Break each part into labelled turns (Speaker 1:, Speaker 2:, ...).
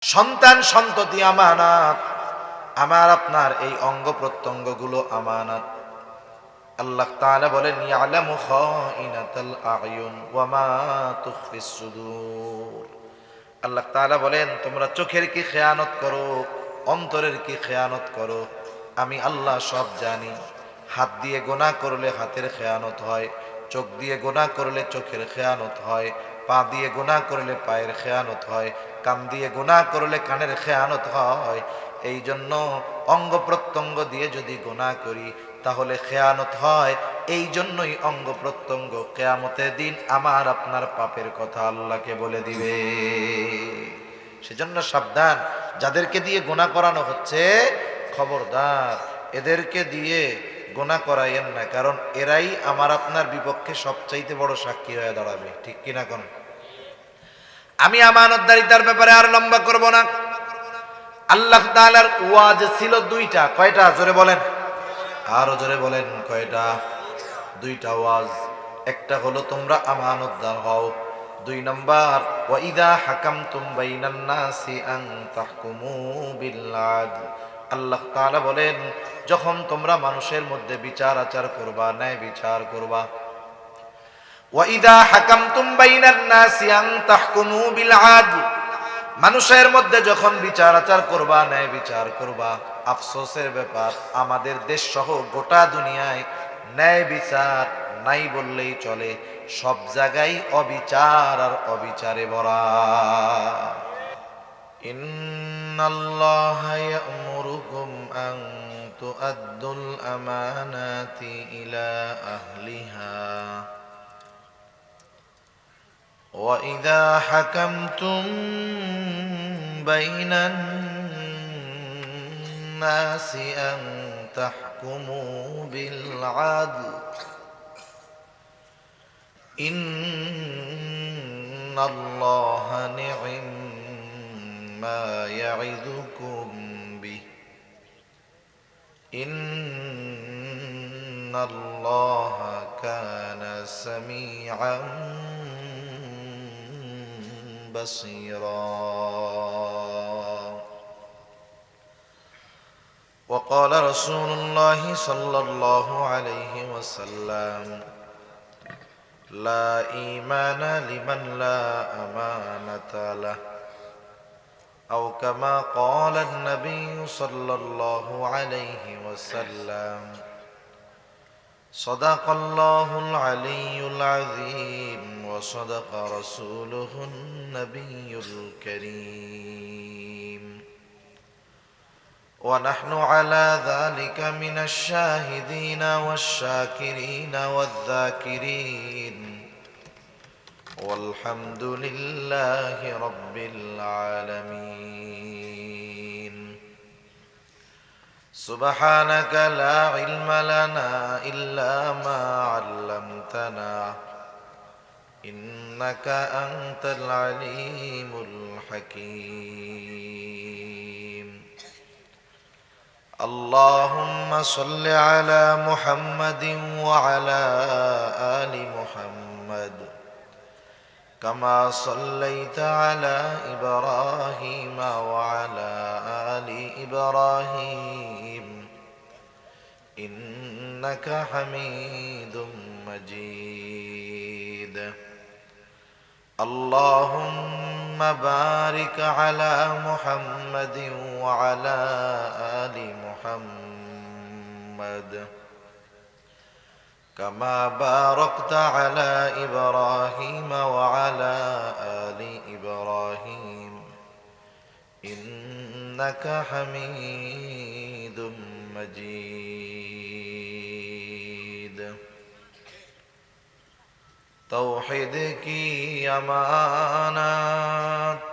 Speaker 1: সন্তান সন্ততি আমানত, আমার আপনার এই অঙ্গ প্রত্যঙ্গগুলো আমানত। আল্লাহ তাআলা বলেন ইয়ালামু খাইনাতাল আয়ুন ওয়া মা তুখফিস সুদূর। আল্লাহ তাআলা বলেন তোমরা চোখের কি খেয়ানত করো, অন্তরের কি খেয়ানত করো, আমি আল্লাহ সব জানি। হাত দিয়ে গোনাহ করলে হাতের খেয়ানত হয়, চোখ দিয়ে গোনাহ করলে চোখের খেয়ানত হয়, পা দিয়ে গোনাহ করলে পায়ের খেয়ানত হয়, কান দিয়ে গোনাহ করলে কানের খেয়ানত হয়। এই জন্য অঙ্গ প্রত্যঙ্গ দিয়ে যদি গোনাহ করি তাহলে খেয়ানত হয়। এই জন্যই অঙ্গ প্রত্যঙ্গ কিয়ামতের দিন আমার আপনার পাপের কথা আল্লাহকে বলে দিবে। সেজন্য সাবধান, যাদেরকে দিয়ে গোনাহ করানো হচ্ছে খবরদার এদেরকে দিয়ে গোনাহ করাইয়েন না, কারণ এরাই আমার আপনার বিপক্ষে সবচাইতে বড় সাক্ষী হয়ে দাঁড়াবে। ঠিক কিনা কোন? আমি আমানতদারিতার ব্যাপারে আর লম্বা করব না। আল্লাহ তাআলার ওয়াজ ছিল দুইটা। কয়টা? জোরে বলেন, আরো জোরে বলেন কয়টা? দুইটা ওয়াজ। একটা হলো তোমরা আমানতদার হও, দুই নাম্বার ওয়া ইযা হাকামতুম বাইনান নাসি আন তাহকুমু বিল আদল। আল্লাহ তাআলা বলেন যখন তোমরা মানুষের মধ্যে বিচার আচার করবা, ন্যায় বিচার করবা, ওয়া ইযা হাকামতুম বাইনান নাসি আন তাহকুমু বিল আদল, মানুষের মধ্যে যখন বিচার আচার করবা, ন্যায় বিচার করবা। আফসোসের ব্যাপার আমাদের দেশ সহ গোটা দুনিয়ায় ন্যায় বিচার নাই বললেই চলে। সব জায়গায় অবিচার আর অবিচারে ভরা। ইন্নাল্লাহা ইয়া'মুরুকুম আন তু'আদ্দুল আমানাতি ইলা আহলিহা وَإِذَا حَكَمْتُمْ بَيْنَ النَّاسِ أَن تَحْكُمُوا بِالْعَدْلِ إِنَّ اللَّهَ نِعِمَّا يَعِظُكُم بِهِ إِنَّ اللَّهَ كَانَ سَمِيعًا بصيرا. وقال رسول الله صلى الله عليه وسلم لا إيمان لمن لا أمانة له أو كما قال النبي صلى الله عليه وسلم صدق الله العلي العظيم وصدق رسوله النبي الكريم ونحن على ذلك من الشاهدين والشاكرين والذاكرين والحمد لله رب العالمين. سبحانك لا علم لنا إلا ما علمتنا إنك أنت العليم الحكيم. اللهم صل على محمد وعلى آل محمد كما صليت على إبراهيم وعلى آل إبراهيم إنك حميد مجيد. اللهم بارك على محمد وعلى آل محمد كما باركت على إبراهيم وعلى آل إبراهيم إنك حميد مجيد. तौहीद की अमानत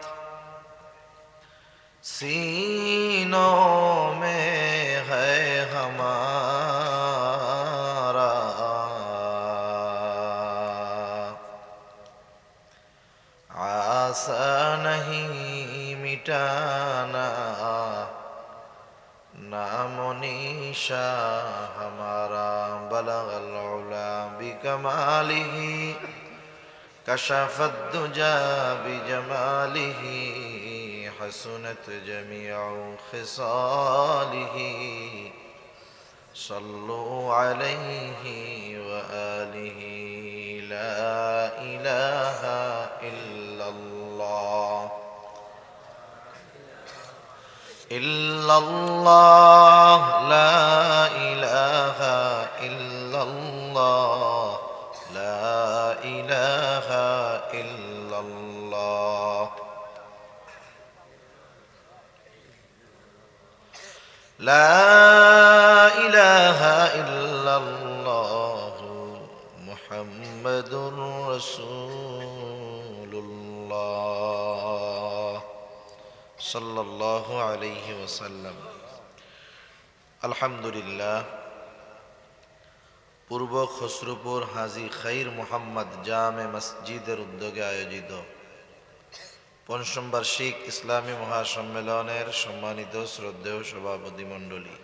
Speaker 1: सीनों में है हमारा, आसा नहीं मिटाना नामो निशा हमारा. बलगल उला बिकमालिही कशफत दुजा बिजमालिही حسنت جميع خصاله صلوا عليه وآله لا إله إلا الله إلا الله لا إله إلا الله لا إله إلا الله لا إله إلا الله محمد رسول الله صلى الله عليه وسلم الحمد لله পূর্ব খসরুপুর হাজী খাইর মোহাম্মদ জামে মসজিদের উদ্যোগে আয়োজিত পঞ্চম বার্ষিক ইসলামী মহাসম্মেলনের সম্মানিত শ্রদ্ধেয় সভাপতি মণ্ডলী,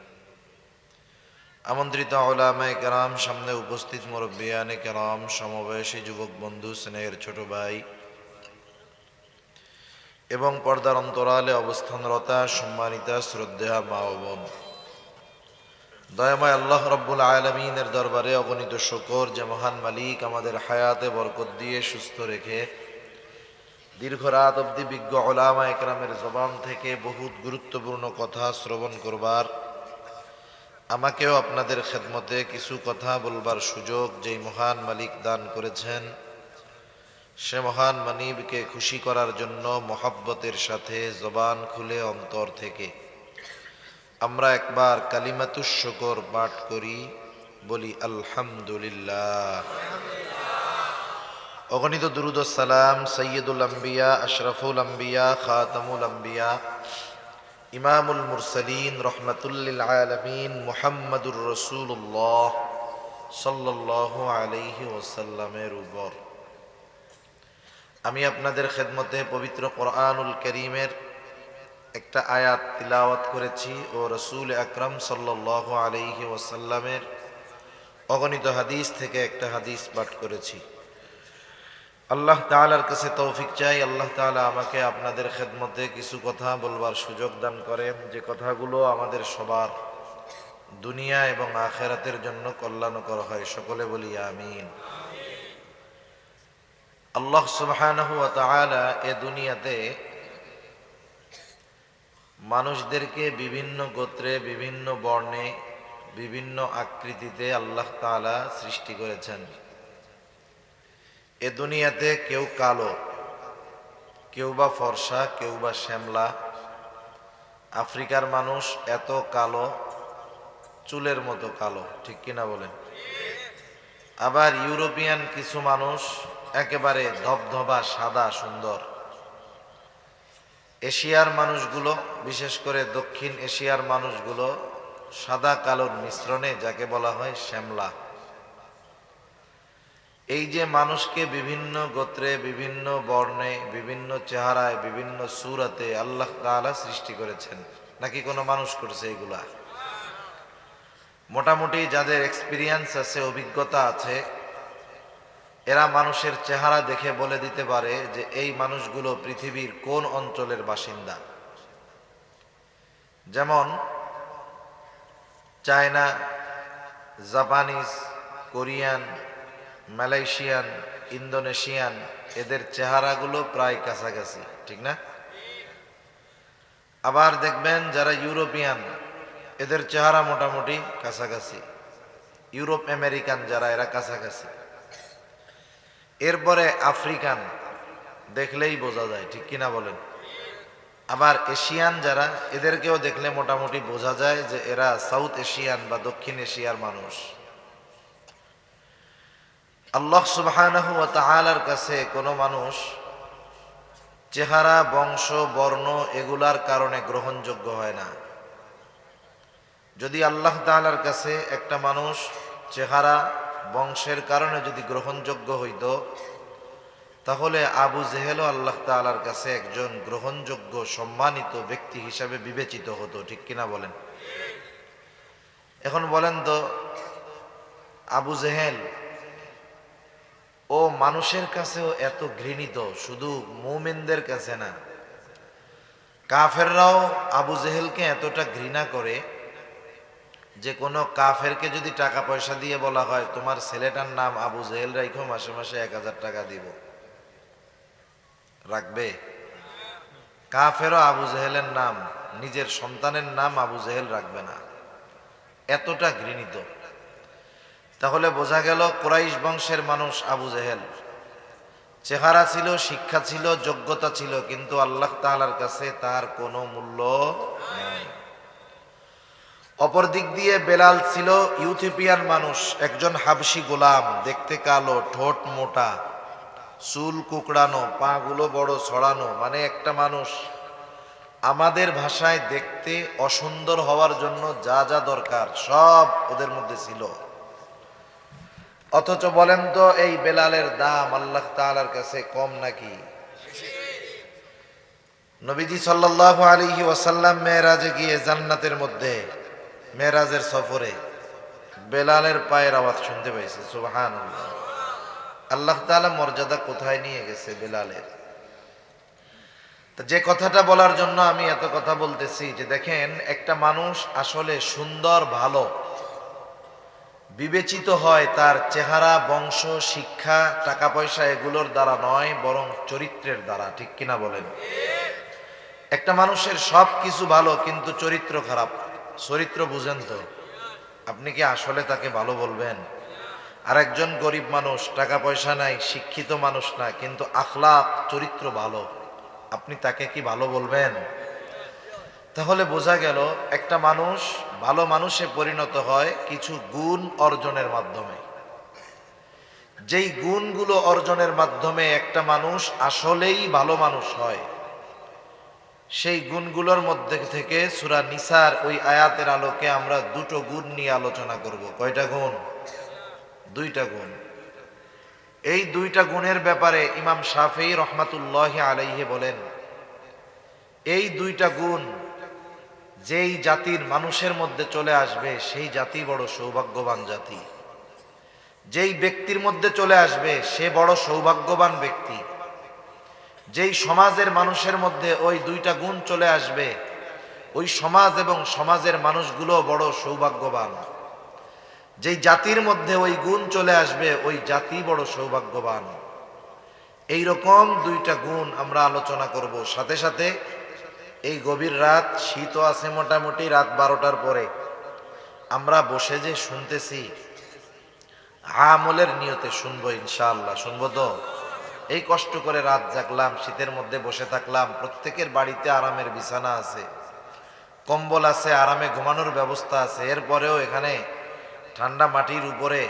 Speaker 1: আমন্ত্রিত উলামায়ে কেরাম, সামনে উপস্থিত মুরব্বিয়ানে কেরাম, সমবয়সী যুবক বন্ধু, স্নেহের ছোট ভাই এবং পর্দার অন্তরালে অবস্থানরতা সম্মানিতা শ্রদ্ধেয়া মা ও বোন, দয়াময় আল্লাহ রব্বুল আলামিনের দরবারে অগণিত শুকর যে মহান মালিক আমাদের হায়াতে বরকত দিয়ে সুস্থ রেখে দীর্ঘ রাত অবধি বিজ্ঞ উলামায়ে কেরামের জবান থেকে বহুত গুরুত্বপূর্ণ কথা শ্রবণ করবার, আমাকেও আপনাদের খেদমতে কিছু কথা বলবার সুযোগ যেই মহান মালিক দান করেছেন, সে মহান মানিবকে খুশি করার জন্য মহব্বতের সাথে জবান খুলে অন্তর থেকে আমরা একবার কালিমাতুশ শুকর পাঠ করি, বলি আলহামদুলিল্লাহ। অগণিত দুরুদ ও সালাম সৈয়দুল আম্বিয়া, আশরাফুল আম্বিয়া, খাতামুল আম্বিয়া, ইমামুল মুরসালিন, রহমাতুল লিল আলামিন মুহাম্মাদুর রাসূলুল্লাহ সাল্লাল্লাহু আলাইহি ওয়াসাল্লামের উপর। আমি আপনাদের খেদমতে পবিত্র কোরআনুল কারীমের একটা আয়াত তিলাওয়াত করেছি ও রাসূল আকরাম সাল্লাল্লাহু আলাইহি ওয়াসাল্লামের অগণিত হাদিস থেকে একটা হাদিস পাঠ করেছি। আল্লাহ তাআলার কাছে তৌফিক চাই, আল্লাহ তাআলা আমাকে আপনাদের খেদমতে কিছু কথা বলবার সুযোগ দান করেন, যে কথাগুলো আমাদের সবার দুনিয়া এবং আখিরাতের জন্য কল্যাণকর হয়। সকলে বলি আমিন। আল্লাহ সুবহানাহু ওয়া তাআলা এ দুনিয়াতে মানুষদেরকে বিভিন্ন গোত্রে, বিভিন্ন বর্ণে, বিভিন্ন আকৃতিতে আল্লাহ তাআলা সৃষ্টি করেছেন। এ দুনিয়াতে কেউ কালো, কেউ বা ফর্সা, কেউ বা শ্যামলা। আফ্রিকার মানুষ এত কালো, চুলের মতো কালো, ঠিক কিনা বলেন? আবার ইউরোপিয়ান কিছু মানুষ একেবারে ধবধবা সাদা সুন্দর। এশিয়ার মানুষগুলো, বিশেষ করে দক্ষিণ এশিয়ার মানুষগুলো সাদা কালোর মিশ্রণে, যাকে বলা হয় শ্যামলা। এই যে মানুষকে বিভিন্ন গোত্রে, বিভিন্ন বর্ণে, বিভিন্ন চেহারায়, বিভিন্ন সূরাতে আল্লাহ তাআলা সৃষ্টি করেছেন, নাকি কোনো মানুষ করছে এগুলা? মোটামুটি যাদের এক্সপিরিয়েন্স আছে, অভিজ্ঞতা আছে, এরা মানুষের চেহারা দেখে বলে দিতে পারে যে এই মানুষগুলো পৃথিবীর কোন অঞ্চলের বাসিন্দা। যেমন China, Japanese, Korean, Malaysian, Indonesian, এদের চেহারাগুলো প্রায় কাছাকাছি, ঠিক না? আবার দেখবেন যারা ইউরোপিয়ান, এদের চেহারা মোটামুটি কাছাকাছি। ইউরোপ আমেরিকান যারা, এরা কাছাকাছি। এরপরে আফ্রিকান, দেখলেই বোঝা যায়, ঠিক কিনা বলেন? আবার এশিয়ান যারা, এদেরকেও দেখলে মোটামুটি বোঝা যায় যে এরা সাউথ এশিয়ান বা দক্ষিণ এশিয়ার মানুষ। আল্লাহ সুবহানাহু ওয়া তাআলার কাছে কোনো মানুষ চেহারা, বংশ, বর্ণ এগুলার কারণে গ্রহণযোগ্য হয় না। যদি আল্লাহ তাআলার কাছে একটা মানুষ চেহারা, বংশের কারণে যদি গ্রহণযোগ্য হইত, তাহলে আবু জেহেলও আল্লাহ তাআলার কাছে একজন গ্রহণযোগ্য সম্মানিত ব্যক্তি হিসাবে বিবেচিত হতো, ঠিক কিনা বলেন? এখন বলেন তো, আবু জেহেল ও মানুষের কাছেও এত ঘৃণিত, শুধু মুমিনদের কাছে না, কাফেররাও আবু জেহেলকে এতটা ঘৃণা করে যে কোনো কাফেরকে যদি টাকা পয়সা দিয়ে বলা হয় তোমার ছেলেটার নাম আবু জেহেল রাখো, মাসে মাসে 1000 টাকা দিব, রাখবে? কাফেরও আবু জেহেলের নাম, নিজের সন্তানের নাম আবু জেহেল রাখবে না, এতটা ঘৃণিত। তাহলে বোঝা গেল কুরাইশ বংশের মানুষ আবু জেহেল। চেহারা ছিল, শিক্ষা ছিল, যোগ্যতা ছিল, কিন্তু আল্লাহ তাআলার কাছে তার কোনো মূল্য নাই। অপর দিক দিয়ে বেলাল ছিল ইউথিওপিয়ান মানুষ, একজন হাবশি গোলাম, দেখতে কালো, ঠোঁট মোটা, চুল কুকড়ানো, পা গুলো বড় ছড়ানো, মানে একটা মানুষ আমাদের ভাষায় দেখতে অসুন্দর হওয়ার জন্য যা যা দরকার সব ওদের মধ্যে ছিল। অথচ বলেন তো এই বেলালের দাম আল্লাহ তাআলার কাছে কম নাকি? নবীজি সাল্লাল্লাহু আলাইহি ওয়াসাল্লাম মেরাজে গিয়ে জান্নাতের মধ্যে মেরাজের সফরে বেলালের পায়ের আওয়াজ শুনতে পাইছে। সুবহানাল্লাহ। আল্লাহ তাআলা মর্যাদা কোথায় নিয়ে গেছে বেলালের। তো যে কথাটা বলার জন্য আমি এত কথা বলতেছি যে দেখেন, একটা মানুষ আসলে সুন্দর ভালো বিবেচিত হয় তার চেহারা, বংশ, শিক্ষা, টাকা পয়সা এগুলোর দ্বারা নয়, বরং চরিত্রের দ্বারা। ঠিক কিনা বলেন? একটা মানুষের সব কিছু ভালো কিন্তু চরিত্র খারাপ, চরিত্র বুঝেন তো, আপনি কি আসলে তাকে ভালো বলবেন? আর একজন গরিব মানুষ, টাকা পয়সা নাই, শিক্ষিত মানুষ না, কিন্তু আখলাক চরিত্র ভালো, আপনি তাকে কি ভালো বলবেন? তাহলে বোঝা গেল একটা মানুষ ভালো মানুষে পরিণত হয় কিছু গুণ অর্জনের মাধ্যমে। যেই গুণগুলো অর্জনের মাধ্যমে একটা মানুষ আসলেই ভালো মানুষ হয়, সেই গুণগুলোর মধ্যে থেকে সূরা নিসার ওই আয়াতের আলোকে আমরা দুটো গুণ নিয়ে আলোচনা করব। কয়টা গুণ? দুইটা গুণ। এই দুইটা গুণের ব্যাপারে ইমাম শাফিঈ রহমাতুল্লাহি আলাইহি বলেন, এই দুইটা গুণ যেই জাতির মানুষের মধ্যে চলে আসবে সেই জাতি বড় সৌভাগ্যবান জাতি। যেই ব্যক্তির মধ্যে চলে আসবে সে বড় সৌভাগ্যবান ব্যক্তি। যেই সমাজের মানুষের মধ্যে ওই দুইটা গুণ চলে আসবে ওই সমাজ এবং সমাজের মানুষগুলো বড় সৌভাগ্যবান। যেই জাতির মধ্যে ওই গুণ চলে আসবে ওই জাতি বড় সৌভাগ্যবান। এই রকম দুইটা গুণ আমরা আলোচনা করব। সাথে সাথে এই গভীর রাত, শীতও আছে মোটামুটি, রাত 12টার পরে আমরা বসে যে শুনতেছি আমলের নিয়তে শুনবো ইনশাআল্লাহ। শুনবো তো? এই কষ্ট করে রাত জাগলাম, শীতের মধ্যে বসে থাকলাম, প্রত্যেকের বাড়িতে আরামের বিছানা আছে, কম্বল আছে, আরামে ঘুমানোর ব্যবস্থা আছে, এরপরেও এখানে ঠান্ডা মাটির উপরে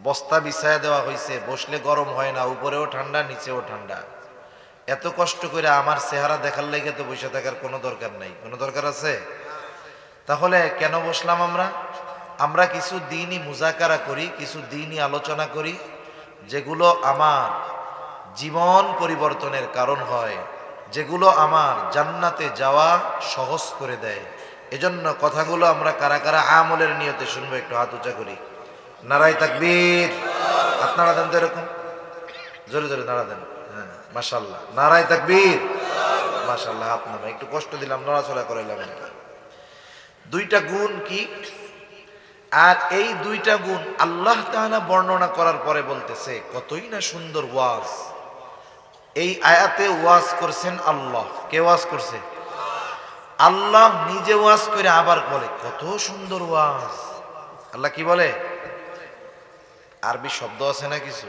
Speaker 1: বস্তা বিছায়া দেওয়া হয়েছে, বসলে গরম হয় না, উপরেও ঠান্ডা নিচেও ঠান্ডা। এত কষ্ট করে আমার চেহারা দেখার লেগে তো বসে থাকার কোনো দরকার নাই। কোনো দরকার আছে? তাহলে কেন বসলাম আমরা? আমরা কিছু দিনই মুজাকারা করি, কিছু দিনই আলোচনা করি, যেগুলো আমার জীবন পরিবর্তনের কারণ হয়, যেগুলো আমার জান্নাতে যাওয়া সহজ করে দেয়। এজন্য কথাগুলো আমরা কারা কারা আমলের নিয়তে শুনবো একটু হাত উঁচা করি। নারায়ে তাকবীর। আপনারা দেন তো এরকম জোরে জোরে নারা দেন। হ্যাঁ, মাশাআল্লাহ। নারায়ে তাকবীর। মাশাআল্লাহ। হাত নামা, একটু কষ্ট দিলাম, নড়াচড়া করাইলাম। দুইটা গুণ কি? আর এই দুইটা গুণ আল্লাহ তাআলা বর্ণনা করার পরে বলতেছে কতই না সুন্দর ওয়াজ। এই আয়াতে ওয়াজ করছেন আল্লাহ। কে ওয়াজ করছে? আল্লাহ নিজে ওয়াজ করে আবার বলে কত সুন্দর ওয়াজ। আল্লাহ কি বলে? আরবি শব্দ আছে না কিছু,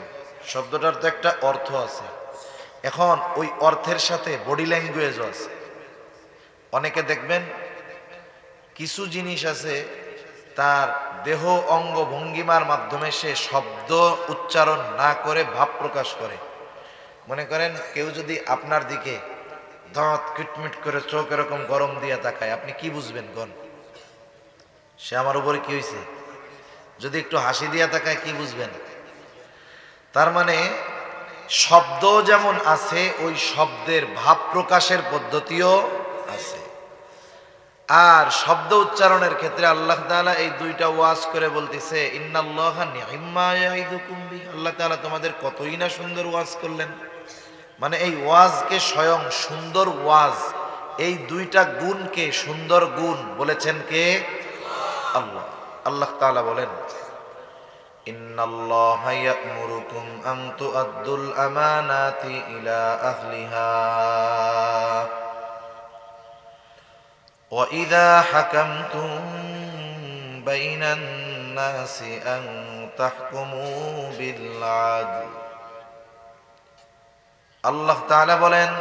Speaker 1: শব্দটার তো একটা অর্থ আছে। এখন ওই অর্থের সাথে বডি ল্যাঙ্গুয়েজও আছে। অনেকে দেখবেন কিছু জিনিস আছে তার দেহ অঙ্গ ভঙ্গিমার মাধ্যমে সে শব্দ উচ্চারণ না করে ভাব প্রকাশ করে। মনে করেন কেউ যদি আপনার দিকে দাঁত কিটমিট করে চোখ এরকম গরম দিয়ে তাকায়, আপনি কি বুঝবেন? কোন সে আমার উপরে কি হয়েছে? যদি একটু হাসি দিয়ে তাকায় কি বুঝবেন? তার মানে শব্দ যেমন আছে ওই শব্দের ভাব প্রকাশের পদ্ধতিও আছে। আর শব্দ উচ্চারণের ক্ষেত্রে আল্লাহ তাআলা এই দুইটা ওয়াজ করে বলতেছে ইন্নাল্লাহা নি'ম্মা ইয়াইদুকুম বি। আল্লাহ তাআলা তোমাদের কতই না সুন্দর ওয়াজ করলেন। মানে এই ওয়াজকে স্বয়ং সুন্দর ওয়াজ এই দুইটা গুণকে সুন্দর গুণ বলেছেন কে? আল্লাহ। আল্লাহ তাআলা বলেন, ইন্নাল্লাহা ইয়া'মুরুকুম আন তু'আদ্দুল আমানাতি ইলা আহলিহা ওয়া ইযা হাকামতুম বাইনান নাসি আন তাহকুমু বিল আদল। আল্লাহ তাআলা বলেন,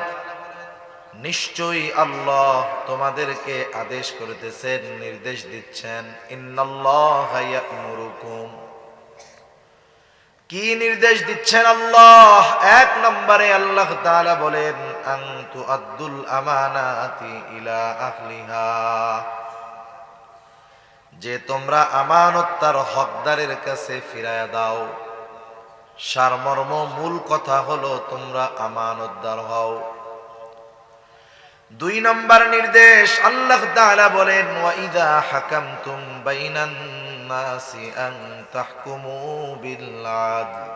Speaker 1: নিশ্চয়ই আল্লাহ তোমাদেরকে আদেশ করতেছেন, নির্দেশ দিচ্ছেন। ইন্নাল্লাহা ইয়া'মুরুকুম, কি নির্দেশ দিচ্ছেন আল্লাহ? এক নম্বরে আল্লাহ তাআলা বলেন, আন তুআদ্দুল আমানাতি ইলা আহলিহা, যে তোমরা আমানত তার হকদারের কাছে ফিরায়া দাও। সারমর্ম মূল কথা হলো তোমরা আমানতদার হও। দুই নম্বর নির্দেশ আল্লাহ তাআলা বলেন, ওয়া ইযা হাকামতুম বাইনান নাসি আন তাহকুমু বিল আদল,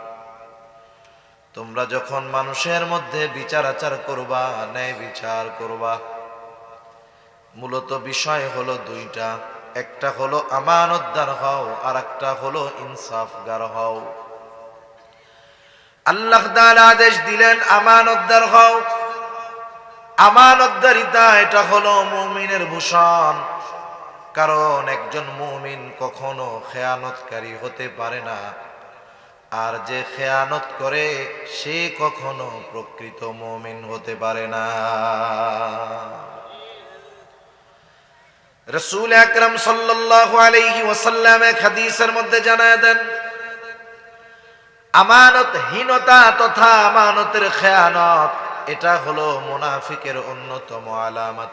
Speaker 1: তোমরা যখন মানুষের মধ্যে বিচার আচার করবা, ন্যায় বিচার করবা, মূলত বিষয় হলো দুইটা। একটা হলো আমানতদার হও, আর একটা হলো ইনসাফগার হও। আল্লাহ তাআলা আদেশ দিলেন আমানতদার হও। আমানতদারিতা এটা হলো মুমিনের ভূষণ, কারণ একজন মুমিন কখনো খেয়ানতকারী হতে পারে না, আর যে খেয়ানত করে সে কখনো প্রকৃত মুমিন হতে পারে না। রাসূল আকরাম সাল্লাল্লাহু আলাইহি ওয়াসাল্লাম এক হাদিসের মধ্যে জানায় দেন, আমানতহীনতা তথা আমানতের খেয়ানত এটা হলো মুনাফিকের অন্যতম আলামত।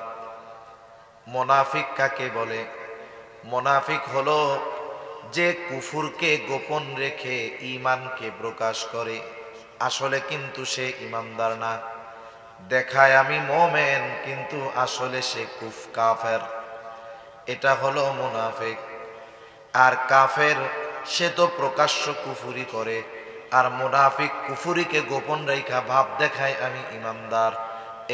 Speaker 1: মুনাফিক কাকে বলে? মুনাফিক হলো যে কুফুরকে গোপন রেখে ঈমানকে প্রকাশ করে, আসলে কিন্তু সে ঈমানদার না। দেখায় আমি মুমিন, কিন্তু আসলে সে কাফের। এটা হলো মুনাফিক। আর কাফের সে তো প্রকাশ্য কুফুরি করে, আর মুনাফিক কুফুরিকে গোপন রেখা ভাব দেখায় আমি ঈমানদার।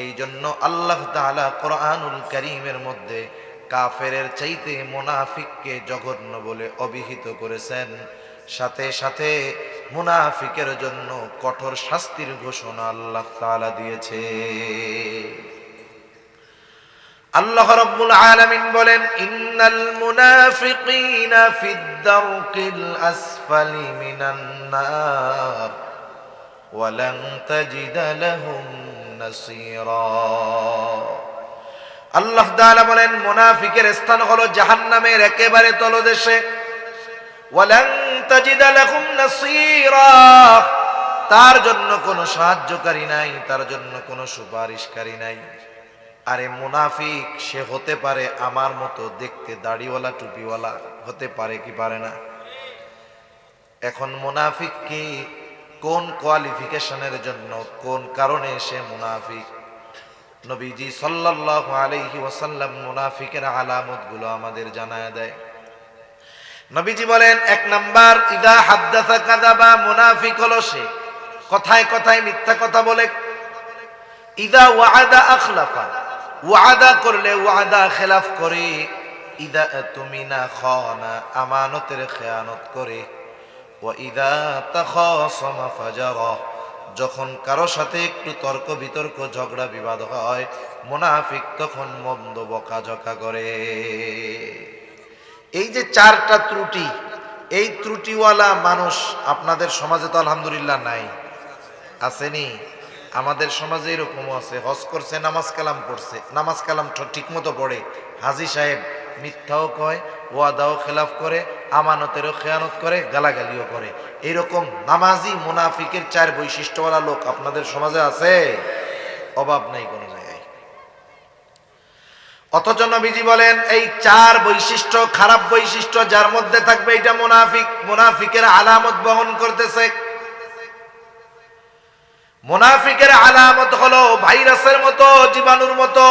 Speaker 1: এই জন্য আল্লাহ তাআলা কোরআনুল কারীমের মধ্যে কাফেরের চাইতে মুনাফিককে জঘন্য বলে অভিহিত করেছেন। সাথে সাথে মুনাফিকের জন্য কঠোর শাস্তির ঘোষণা আল্লাহ তাআলা দিয়েছে। আল্লাহ রাব্বুল আলামিন বলেন, ইন্নাল মুনাফিকিনা ফিদ দারকিল আসফালি মিনান নার ওয়া লান তাজিদা লাহুম নাসীরা। আল্লাহ তাআলা বলেন, মুনাফিকের স্থান হলো জাহান্নামের একেবারে তলদেশে। ওয়া লান তাজিদা লাহুম নাসীরা, তার জন্য কোনো সাহায্যকারী নাই, তার জন্য কোনো সুপারিশকারী নাই। আরে মুনাফিক সে হতে পারে আমার মতো দেখতে, দাড়িওয়ালা টুপিওয়ালা হতে পারে কি পারে না? এখন মুনাফিক কি কোন কোয়ালিফিকেশনের জন্য, কোন কারণে সে মুনাফিক? নবীজি সাল্লাল্লাহু আলাইহি ওয়াসাল্লাম মুনাফিকের আলামতগুলো আমাদের জানায় দেয়। নবীজি বলেন, এক নাম্বার, ইদা হাদ্দাসা কাযাবা, মুনাফিক হলো সে কথায় কথায় মিথ্যা কথা বলে। ইদা ওয়াআদা আখলাফা, ওয়াদা করলে ওয়াদা খেলাফ করে। ইদা তুমিনা খানা, আমানতের খেয়ানত করে। ওয়া ইদা তাখাসামা ফাজারা, যখন কারো সাথে একটু তর্ক বিতর্ক ঝগড়া বিবাদ হয়, মুনাফিক তখন মন্দ বকাঝকা করে। এই যে চারটা ত্রুটি, এই ত্রুটিওয়ালা মানুষ আপনাদের সমাজে তো আলহামদুলিল্লাহ নাই, আসেনি? আমাদের সমাজে এরকমও আছে, হজ করছে, নামাজ কালাম পড়ছে, নামাজ কালাম ঠিক মতো পড়ে, হাজী সাহেব মিথ্যাও কয়, ওয়াদাও খেলাফ করে, আমানতেরও খেয়ানত করে, গালাগালিও করে। এরকম নামাজি মুনাফিকের চার বৈশিষ্ট্যওয়ালা লোক আপনাদের সমাজে আছে, অভাব নেই কোনো জায়গায়। অথচ নবীজি বলেন, এই চার বৈশিষ্ট্য, খারাপ বৈশিষ্ট্য যার মধ্যে থাকবে এটা মুনাফিক, মুনাফিকের আলামত বহন করতেছে। মুনাফিকের আলামত হলো ভাইরাসের মতো, জীবাণুর মতো।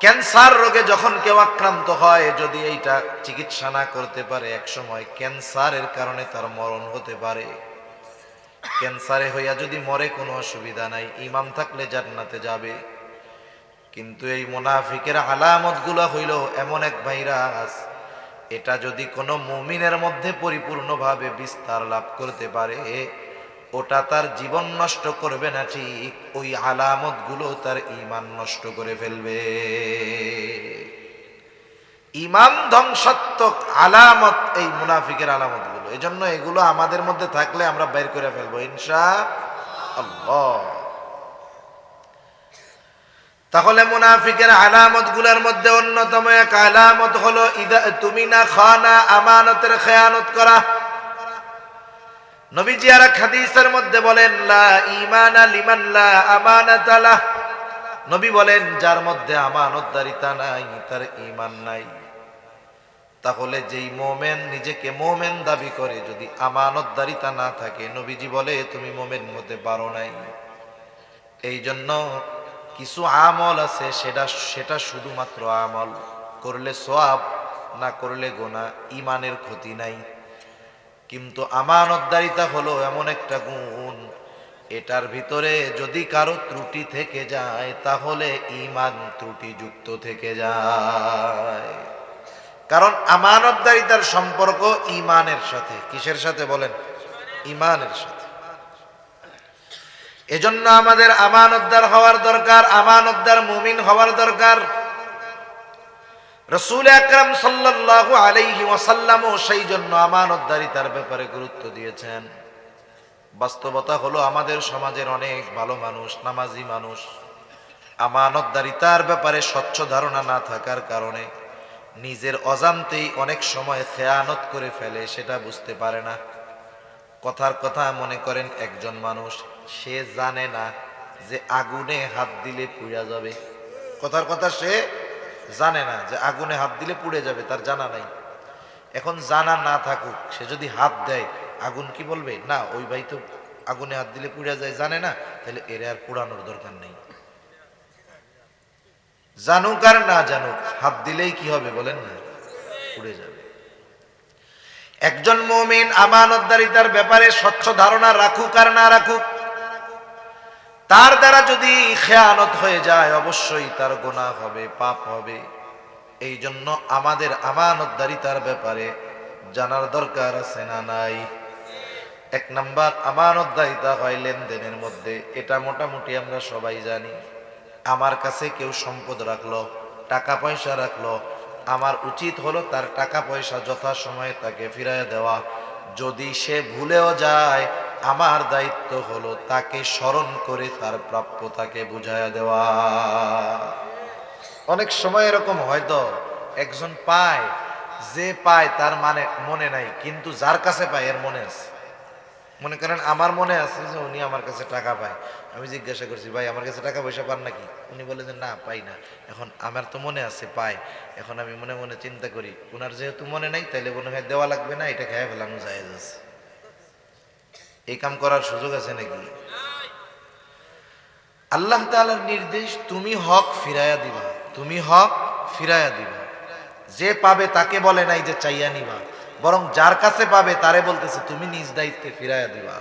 Speaker 1: ক্যান্সার রোগে যখন কেউ আক্রান্ত হয়, যদি এইটা চিকিৎসা না করতে পারে, এক সময় ক্যান্সারের কারণে তার মরণ হতে পারে। ক্যান্সারে হইয়া যদি মরে কোনো অসুবিধা নাই, ঈমান থাকলে জান্নাতে যাবে। কিন্তু এই মুনাফিকের আলামতগুলো হইল এমন এক ভাইরাস, এটা যদি কোনো মুমিনের মধ্যে পরিপূর্ণভাবে বিস্তার লাভ করতে পারে, ওটা তার জীবন নষ্ট করবে না, ঠিক ওই আলামতগুলো তার ঈমান নষ্ট করে ফেলবে। ঈমান ধ্বংসাত্মক আলামত এই মুনাফিকের আলামতগুলো। এজন্য এগুলো আমাদের মধ্যে থাকলে আমরা বের করে ফেলবো ইনশাআল্লাহ। তাহলে মুনাফিকের আলামতগুলোর মধ্যে অন্যতম এক আলামত হলো ইদা তুমিনা খানা, আমানতের খেয়ানত করা। নবীজি আর এক হাদিসের মধ্যে বলেন লা ঈমানা লিমান লা আমানাতা লাহ। নবী বলেন যার মধ্যে আমানতদারিতা নাই তার ঈমান নাই। তাহলে যেই মোমেন নিজেকে মোমেন দাবি করে, যদি আমানতদারিতা না থাকে, নবীজি বলে তুমি মোমেন হতে পারো নাই। এই জন্য কিছু আমল আছে, সেটা শুধুমাত্র আমল, করলে সওয়াব, না করলে গুনাহ, ঈমানের ক্ষতি নাই। কিন্তু আমানতদারিতা হলো এমন একটা গুণ, এটার ভিতরে যদি কারো ত্রুটি থেকে যায় তাহলে ঈমান ত্রুটিযুক্ত থেকে যায়। কারণ আমানতদারিতার সম্পর্ক ঈমানের সাথে। কিসের সাথে বলেন? ঈমানের সাথে। এজন্য আমাদের আমানতদার হওয়ার দরকার, আমানতদার মুমিন হওয়ার দরকার। রাসূল আকরাম সাল্লাল্লাহু আলাইহি ওয়াসাল্লামও সেই জন্য আমানতদারিতার ব্যাপারে গুরুত্ব দিয়েছেন। বাস্তবতা হলো আমাদের সমাজের অনেক ভালো মানুষ, নামাজি মানুষ, আমানতদারিতার ব্যাপারে স্বচ্ছ ধারণা না থাকার কারণে নিজের অজান্তেই অনেক সময় খেয়ানত করে ফেলে, সেটা বুঝতে পারে না। কথার কথা মনে করেন একজন মানুষ, সে জানে না যে আগুনে হাত দিলে পুড়ে যাবে। কথার কথা সে জানে না যে আগুনে হাত দিলে পুড়ে যাবে, তার জানা নাই। এখন জানা না থাকুক, সে যদি হাত দেয়, আগুন কি বলবে? না, ওই ভাই তো আগুনে হাত দিলে পুড়ে যায়, জানে না, তাহলে এর আর পোড়ানোর দরকার নেই। জানুক আর না জানুক, হাত দিলেই কি হবে বলেন না? পুড়ে যাবে। একজন মুমিন আমানতদারিতার ব্যাপারে স্বচ্ছ ধারণা রাখুক আর না রাখুক, তার দ্বারা যদি খেয়ানত হয়ে যায় অবশ্যই তার গুনাহ হবে, পাপ হবে। এই জন্য আমাদের আমানতদারিতার ব্যাপারে জানার দরকার আছে না নাই? এক নাম্বার আমানতদারিতা হয় লেনদেনের মধ্যে। এটা মোটামুটি আমরা সবাই জানি। আমার কাছে কেউ সম্পদ রাখলো, টাকা পয়সা রাখলো, আমার উচিত হলো তার টাকা পয়সা যথাসময়ে তাকে ফিরাইয়া দেওয়া। যদি সে ভুলেও যায়, আমার দায়িত্ব হলো তাকে স্মরণ করে তার প্রাপ্য তাকে বুঝাইয়া দেওয়া। অনেক সময় এরকম হয়তো একজন পায়, যে পায় তার মানে মনে নাই, কিন্তু যার কাছে পায় এর মনে আছে। মনে করেন আমার মনে আছে যে উনি আমার কাছে টাকা পায়, আমি জিজ্ঞাসা করছি ভাই আমার কাছে টাকা পয়সা পান নাকি? উনি বলে যে না, পাই না। এখন আমার তো মনে আছে পায়, এখন আমি মনে মনে চিন্তা করি উনার যেহেতু মনে নাই, তাইলে মনে হয় দেওয়া লাগবে না, এটা খেয়ে ফেলানো জায়েজ আছে। এই কাম করার সুযোগ আছে নাকি? আল্লাহ তাআলার নির্দেশ, তুমি হক ফিরাইয়া দিবা, তুমি হক ফিরাইয়া দিবা। যে পাবে তাকে বলে নাই যে চাইয়া নিবা, বরং যার কাছে পাবে তারে বলতেছে তুমি নিজ দায়িত্বে ফিরাইয়া দিবা।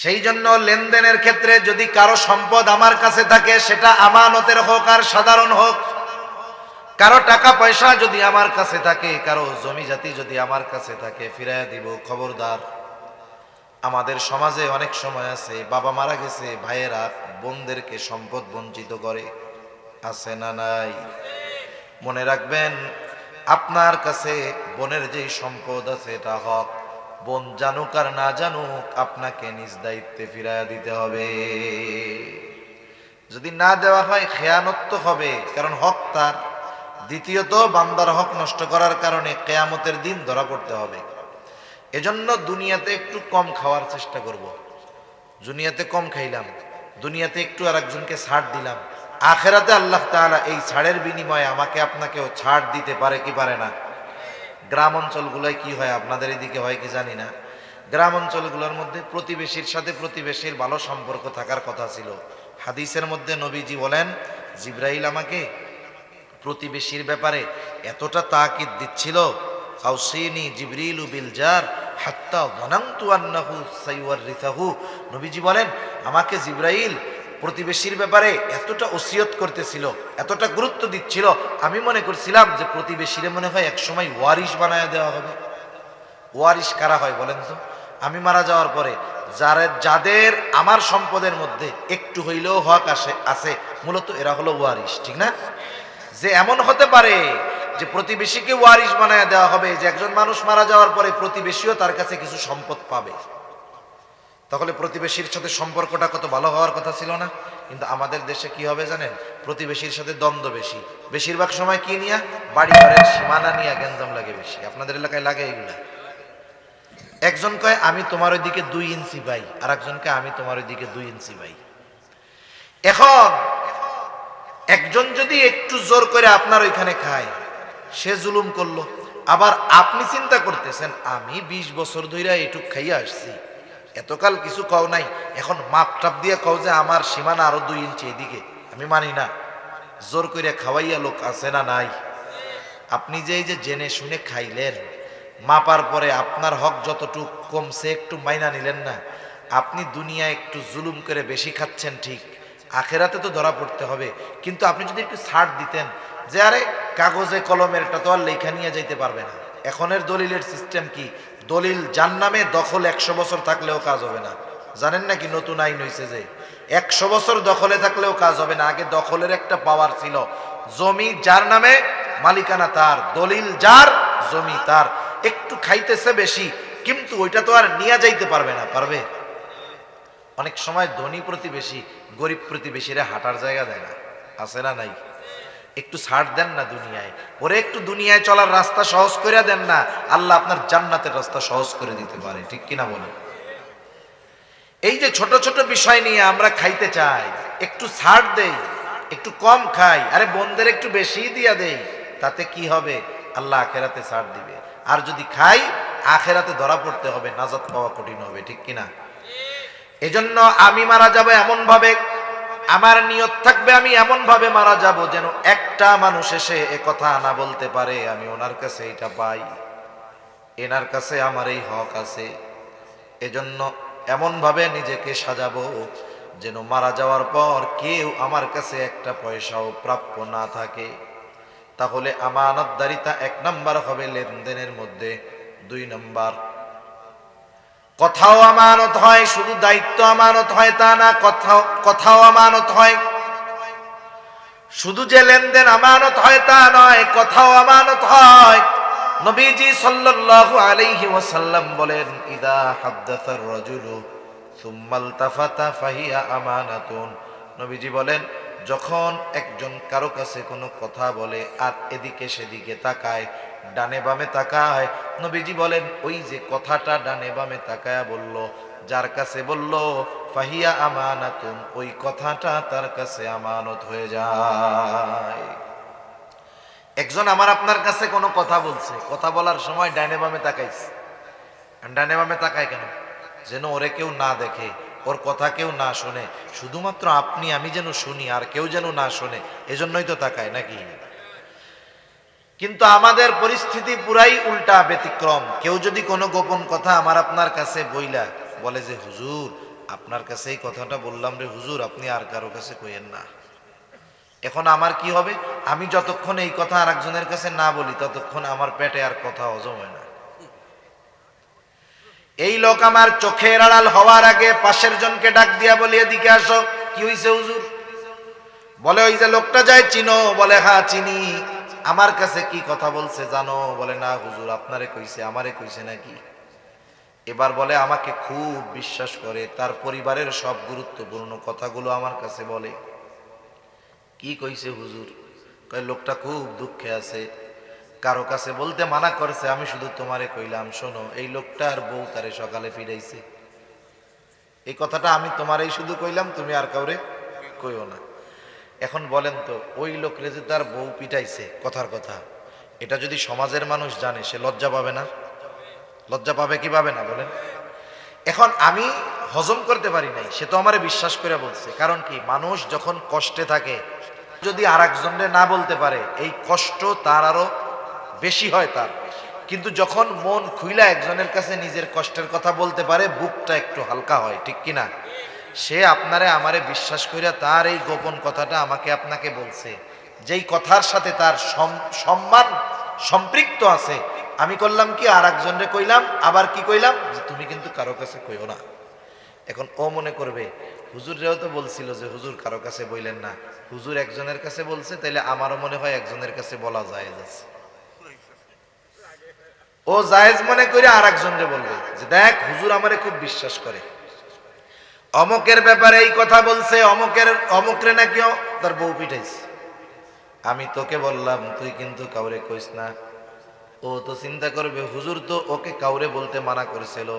Speaker 1: সেই জন্য লেনদেনের ক্ষেত্রে যদি কারো সম্পদ আমার কাছে থাকে, সেটা আমানতের হোক আর সাধারণ হোক, কারো টাকা পয়সা যদি আমার কাছে থাকে, কারো জমি জাতি যদি আমার কাছে থাকে, ফিরাইয়া দিব। খবরদার, আমাদের সমাজে অনেক সময় আছে বাবা মারা গেছে, ভাইয়েরা বোনদেরকে সম্পদ বঞ্চিত করে, আছে না নাই? মনে রাখবেন, আপনার কাছে বোনের যেই সম্পদ আছে এটা হক, বোন জানুক আর না জানুক আপনাকে নিজ দায়িত্বে ফিরাইয়া দিতে হবে। যদি না দেওয়া হয় খেয়ানত তো হবে, কারণ হক তার। দ্বিতীয়ত, বান্দার হক নষ্ট করার কারণে কিয়ামতের দিন ধরা পড়তে হবে। এজন্য দুনিয়াতে একটু কম খাওয়ার চেষ্টা করব। দুনিয়াতে কম খাইলাম, দুনিয়াতে একটু আর একজনকে ছাড় দিলাম, আখেরাতে আল্লাহ তাআলা এই ছাড়ের বিনিময়ে আমাকে আপনাকেও ছাড় দিতে পারে কি পারে না? গ্রাম অঞ্চলগুলোয় কি হয়, আপনাদের এদিকে হয় কি জানি না, গ্রাম অঞ্চলগুলোর মধ্যে প্রতিবেশীর সাথে প্রতিবেশীর ভালো সম্পর্ক থাকার কথা ছিল। হাদিসের মধ্যে নবীজি বলেন, জিবরাইল আমাকে প্রতিবেশীর ব্যাপারে এতটা তাকিদ দিচ্ছিল, আউসিনি জিবরিলু বিল জার হাত্তা যানানতু আন্নাহু সাইওয়ারিসাহু। নবীজি বলেন, আমাকে জিবরাইল প্রতিবেশীর ব্যাপারে এতটা ওসিয়ত করতেছিল, এতটা গুরুত্ব দিচ্ছিল, আমি মনে করছিলাম যে প্রতিবেশীরে মনে হয় একসময় ওয়ারিশ বানায় দেওয়া হবে। ওয়ারিশ কারা হয় বলেন তো? আমি মারা যাওয়ার পরে যাদের আমার সম্পদের মধ্যে একটু হইলেও হক আছে মূলত এরা হলো ওয়ারিশ, ঠিক না? যে এমন হতে পারে যে প্রতিবেশীকে ওয়ারিশ বানায় দেওয়া হবে, যে একজন মানুষ মারা যাওয়ার পরে প্রতিবেশীও তার কাছে কিছু সম্পদ পাবে। তাহলে প্রতিবেশীর সাথে সম্পর্কটা কত ভালো হওয়ার কথা ছিল না? কিন্তু আমাদের দেশে কি হবে জানেন? প্রতিবেশীর সাথে দ্বন্দ্ব বেশি, বেশিরভাগ সময় কি নিয়ে? বাড়ি ঘরের সীমানা নিয়ে গ্যাঞ্জাম লাগে বেশি। আপনাদের এলাকায় লাগে এগুলা? একজন কয় আমি তোমার ওইদিকে 2 ইঞ্চি পাই, আর একজনকে আমি তোমার ওইদিকে 2 ইঞ্চি পাই। এখন একজন যদি একটু জোর করে আপনার ওইখানে খায়, সে জুলুম করলো। আবার আপনি চিন্তা করতেছেন আমি 20 বছর ধরে এটুক খাইয়া আসছি, এতকাল কিছু কও নাই, এখন মাপ টাপ দিয়ে কও যে আমার সীমানা আরো 2 ইঞ্চি এদিকে, আমি মানি না। জোর করে খাওয়াইয়া লোক আছে না নাই? আপনি যে এই যে জেনে শুনে খাইলেন, মাপার পরে আপনার হক যতটুক কমছে একটু মাইনা নিলেন না। আপনি দুনিয়ায় একটু জুলুম করে বেশি খাচ্ছেন ঠিক, আখেরাতে তো ধরা পড়তে হবে। কিন্তু আপনি যদি একটু ছাড় দিতেন যে আরে কাগজে কলমেরটা তো আর লেখা নিয়ে যাইতে পারবে না। এখনের দলিলের সিস্টেম কি? দলিল যার নামে, দখল 100 বছর থাকলেও কাজ হবে না। জানেন নাকি নতুন আইন হয়েছে যে 100 বছর দখলে থাকলেও কাজ হবে না। আগে দখলের একটা পাওয়ার ছিল, জমি যার নামে মালিকানা তার, দলিল যার, জমি তার। একটু খাইতেছে বেশি, কিন্তু ওইটা তো আর নিয়ে যাইতে পারবে না। পারবে? অনেক সময় ধনী প্রতিবেশী গরিব প্রতিবেশীরা হাঁটার জায়গা দেয় না, আছে না নাই? একটু ছাড় দেন না দুনিয়ায়, ওরে একটু দুনিয়ায় চলার রাস্তা সহজ করে দেন না, আল্লাহ আপনার জান্নাতের রাস্তা সহজ করে দিতে পারে, ঠিক কিনা বলেন? এই যে ছোট ছোট বিষয় নিয়ে আমরা খাইতে চাই, একটু ছাড় দেই, একটু কম খাই, আরে বোনদের একটু বেশি দিয়া দেই, তাতে কি হবে? আল্লাহ আখেরাতে ছাড় দিবে। আর যদি খাই, আখেরাতে ধরা পড়তে হবে, নাজাত পাওয়া কঠিন হবে, ঠিক কিনা? এজন্য আমি মারা যাব এমন ভাবে, আমার নিয়ত থাকবে আমি এমন ভাবে মারা যাব যেন একটা মানুষ এসে এ কথা না বলতে পারে আমি ওনার কাছে এটা পাই, এনার কাছে আমার এই হক আছে। এজন্য এমন ভাবে নিজেকে সাজাবো যেন মারা যাওয়ার পর কেউ আমার কাছে একটা পয়সাও প্রাপ্য না থাকে। তাহলে আমানতদারিতা 1 নাম্বার হবে লেনদেনের মধ্যে। 2 নাম্বার, কথাও আমানত হয়, শুধু দায়িত্ব আমানত হয় তা না, কথাও আমানত হয়। শুধু যে লেনদেন আমানত হয় তা নয়, কথাও আমানত হয়। নবীজি সাল্লাল্লাহু আলাইহি ওয়াসাল্লাম বলেন, ইদা হাদ্দাসার রাজুলু সুম্মা ইলতাফাতা ফাহিয়া আমানাতুন। নবীজি বলেন, যখন একজন কারো কাছে কোনো কথা বলে আর এদিকে সেদিকে তাকায়, ডানে বামে তাকায়, নবীজি বলেন ওই যে কথাটা ডানে বামে তাকায়া বলল, যার কাছে বলল, ফাহিয়া আমানাতুন, ওই কথাটা তার কাছে আমানত হয়ে যায়। একজন আমার আপনার কাছে কোনো কথা বলছে, কথা বলার সময় ডানে বামে তাকাইছে। ডানে বামে তাকায় কেন? যেন ওরে কেউ না দেখে, ওর কথা কেউ না শোনে, শুধুমাত্র আপনি আমি যেন শুনি, আর কেউ যেন না শোনে, এজন্যই তো তাকায় নাকি? কিন্তু আমাদের পরিস্থিতি পুরাই উল্টা, ব্যতিক্রম। কেউ যদি কোনো গোপন কথা আমার আপনার কাছে বইলা বলে যে হুজুর আপনার কাছে এই কথাটা বললাম রে হুজুর, আপনি আর কারো কাছে কইেন না। এখন আমার কি হবে? আমি যতক্ষণ এই কথা আর একজনের কাছে না বলি ততক্ষণ আমার পেটে আর কথা হজম হয় না। এই লোক আমার চোখের আড়াল হওয়ার আগে পাশের জনকে ডাক দিয়া বলি, এদিকে আসো, কি হইছে হুজুর? বলে ওই যে লোকটা যায় চিনো? বলে হ্যাঁ চিনি। আমার কাছে কি কথা বলছে জানো? বলে না হুজুর আপনারে কইছে। আমারে কইছে নাকি? এবার বলে আমাকে খুব বিশ্বাস করে, তার পরিবারের সব গুরুত্বপূর্ণ কথাগুলো আমার কাছে বলে। কি কইছে হুজুর? কয় লোকটা খুব দুঃখে আছে, কারো কাছে বলতে মানা করছে, আমি শুধু তোমারে কইলাম শোনো, এই লোকটার বউ তারে সকালে ফিরাইছে। এই কথাটা আমি তোমারই শুধু কইলাম, তুমি আর কাউরে কইও না। এখন বলেন তো, ওই লোকরে যে তার বউ পিটাইছে কথার কথা, এটা যদি সমাজের মানুষ জানে, সে লজ্জা পাবে না? লজ্জা পাবে কি পাবে না বলেন? এখন আমি হজম করতে পারি নাই, সে তো আমারে বিশ্বাস করে বলছে। কারণ কি, মানুষ যখন কষ্টে থাকে যদি আর একজনে না বলতে পারে, এই কষ্ট তার আরো বেশি হয় তার। কিন্তু যখন মন খুইলা একজনের কাছে নিজের কষ্টের কথা বলতে পারে, বুকটা একটু হালকা হয়, ঠিক কিনা? সে আপনারে আমারে বিশ্বাস কইরা তার এই গোপন কথাটা আমাকে আপনাকে বলছে, যেই কথার সাথে তার সম্মান সম্পৃক্ত আছে। আমি করলাম কি, আর একজনরে কইলাম, আবার কি কইলাম, যে তুমি কিন্তু কারো কাছে কইও না। এখন ও মনে করবে হুজুররেও তো বলছিল যে হুজুর কারো কাছে বইলেন না, হুজুর একজনের কাছে বলছে, তাইলে আমারও মনে হয় একজনের কাছে বলা জায়েজ আছে। ও জায়েজ মনে করে আর একজনরে বলবে যে দেখ হুজুর আমারে খুব বিশ্বাস করে, অমকের ব্যাপারে এই কথা বলছে, অমকরে নাকি তার বউ পিঠাইছে। আমি তোকে বললাম তুই কিন্তু কাউরে কইস না। ও তো চিন্তা করবে হুজুর তো ওকে কাউরে বলতে মানা করেছিল,